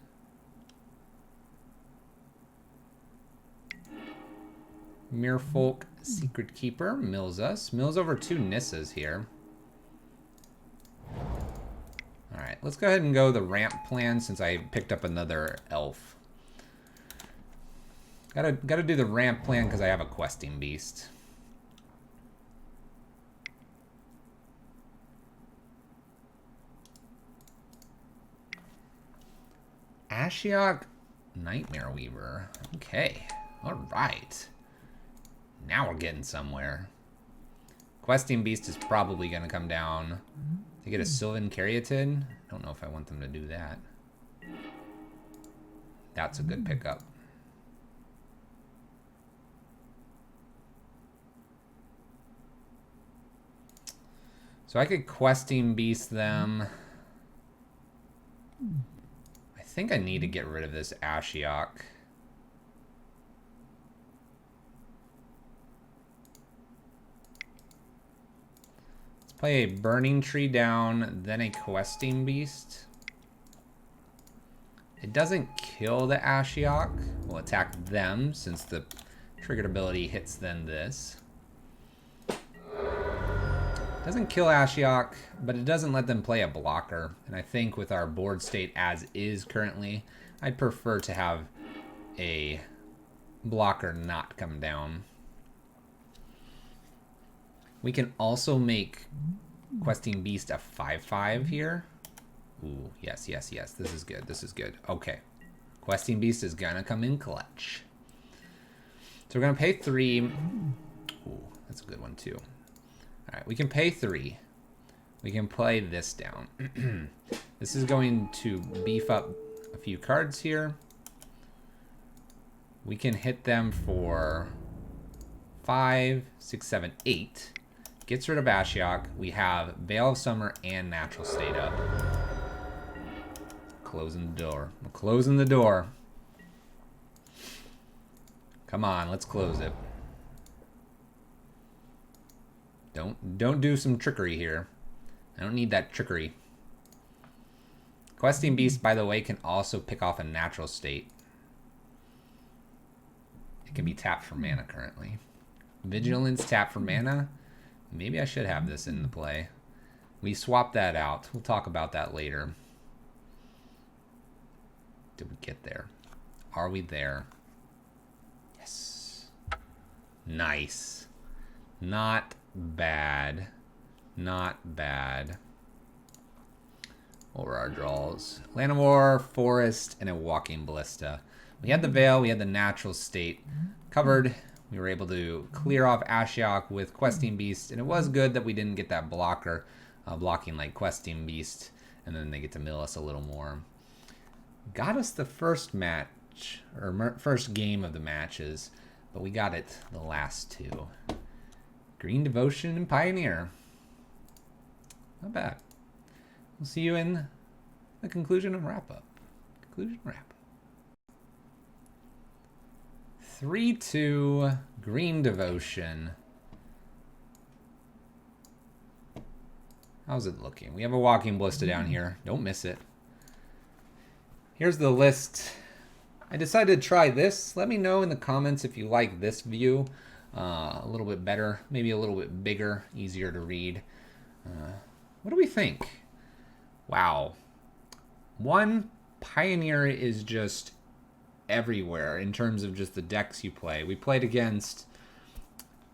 Merfolk Secret Keeper mills us. Mills over 2 Nissas here. Alright, let's go ahead and go the ramp plan since I picked up another elf. Gotta do the ramp plan because I have a Questing Beast. Ashiok Nightmare Weaver. Okay. Alright. Now we're getting somewhere. Questing Beast is probably going to come down to get a Sylvan Caryatid. I don't know if I want them to do that. That's a good pickup. So I could Questing Beast them. I think I need to get rid of this Ashiok. Let's play a Burning Tree down, then a Questing Beast. It doesn't kill the Ashiok. We'll attack them since the triggered ability hits then this. Doesn't kill Ashiok, but it doesn't let them play a blocker. And I think with our board state as is currently, I'd prefer to have a blocker not come down. We can also make Questing Beast a 5/5 here. Ooh, yes, yes, yes. This is good. This is good. Okay. Questing Beast is gonna come in clutch. So we're gonna pay 3. Ooh, that's a good one too. Alright, we can pay 3. We can play this down. This is going to beef up a few cards here. We can hit them for 5, 6, 7, 8. Gets rid of Ashiok. We have Veil of Summer and Natural State up. Closing the door. We're closing the door. Come on, let's close it. Don't do some trickery here. I don't need that trickery. Questing Beast, by the way, can also pick off a Natural State. It can be tapped for mana currently. Vigilance tapped for mana. Maybe I should have this in the play. We swapped that out. We'll talk about that later. Did we get there? Are we there? Yes. Nice. Not bad. Not bad. What were our draws? Land of War, Forest, and a Walking Ballista. We had the Veil, we had the Natural State covered. We were able to clear off Ashiok with Questing Beast, and it was good that we didn't get that blocker blocking like Questing Beast, and then they get to mill us a little more. Got us the first match, or first game of the matches, but we got it the last 2. Green Devotion and Pioneer. Not bad. We'll see you in the conclusion and wrap-up. Conclusion wrap-up. 3-2 Green Devotion. How's it looking? We have a Walking Ballista down here. Don't miss it. Here's the list. I decided to try this. Let me know in the comments if you like this view. A little bit better, maybe a little bit bigger, easier to read. What do we think? Wow. One, Pioneer is just everywhere in terms of just the decks you play. We played against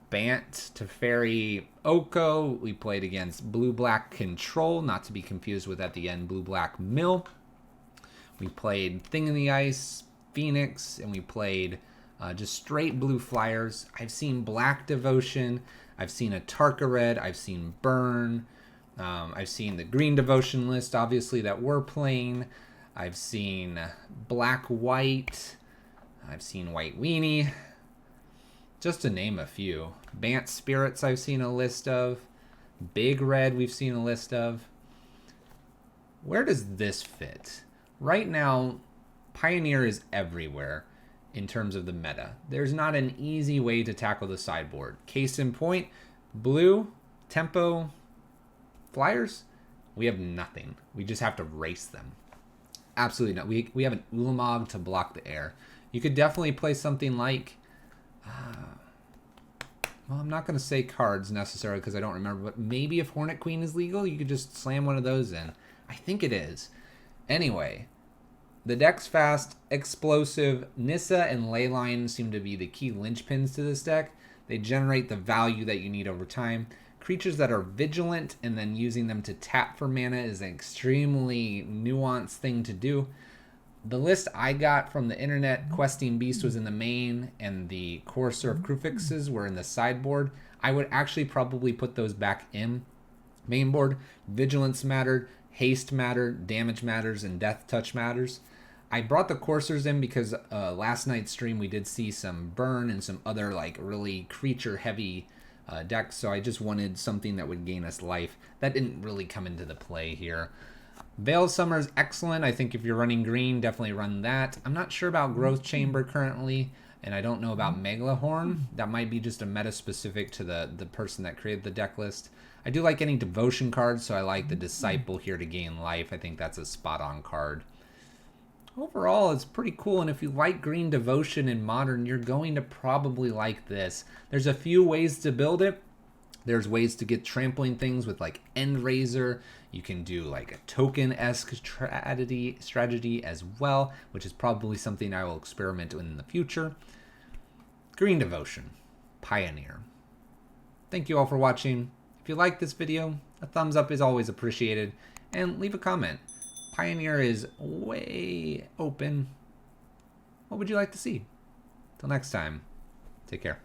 Bant, Teferi, Oko. We played against Blue-Black Control, not to be confused with at the end Blue-Black Mill. We played Thing in the Ice, Phoenix, and we played just straight blue flyers. I've seen Black Devotion. I've seen a Tarka Red. I've seen Burn. I've seen the Green Devotion list, obviously, that we're playing. I've seen Black White. I've seen White Weenie. Just to name a few. Bant Spirits I've seen a list of. Big Red we've seen a list of. Where does this fit? Right now, Pioneer is everywhere in terms of the meta. There's not an easy way to tackle the sideboard. Case in point, blue, tempo, flyers, we have nothing. We just have to race them. Absolutely not. We have an Ulamog to block the air. You could definitely play something like, well, I'm not going to say cards necessarily because I don't remember, but maybe if Hornet Queen is legal, you could just slam one of those in. I think it is. Anyway, the deck's fast, explosive. Nissa and Leyline seem to be the key linchpins to this deck. They generate the value that you need over time. Creatures that are vigilant and then using them to tap for mana is an extremely nuanced thing to do. The list I got from the internet, Questing Beast was in the main and the Courser of Crufixes were in the sideboard. I would actually probably put those back in main board. Vigilance mattered, haste mattered, damage matters, and death touch matters. I brought the Coursers in because last night's stream we did see some burn and some other like really creature heavy decks, so I just wanted something that would gain us life. That didn't really come into the play here. Veil Summer is excellent. I think if you're running green, definitely run that. I'm not sure about Growth Chamber currently, and I don't know about Megalahorn. That might be just a meta specific to the person that created the deck list. I do like any devotion cards, so I like the Disciple here to gain life. I think that's a spot-on card. Overall, it's pretty cool, and if you like Green Devotion in Modern, you're going to probably like this. There's a few ways to build it. There's ways to get trampling things with like Endraiser. You can do like a token-esque strategy as well, which is probably something I will experiment with in the future. Green Devotion, Pioneer. Thank you all for watching. If you like this video, a thumbs up is always appreciated, and leave a comment. Pioneer is way open. What would you like to see? Till next time, take care.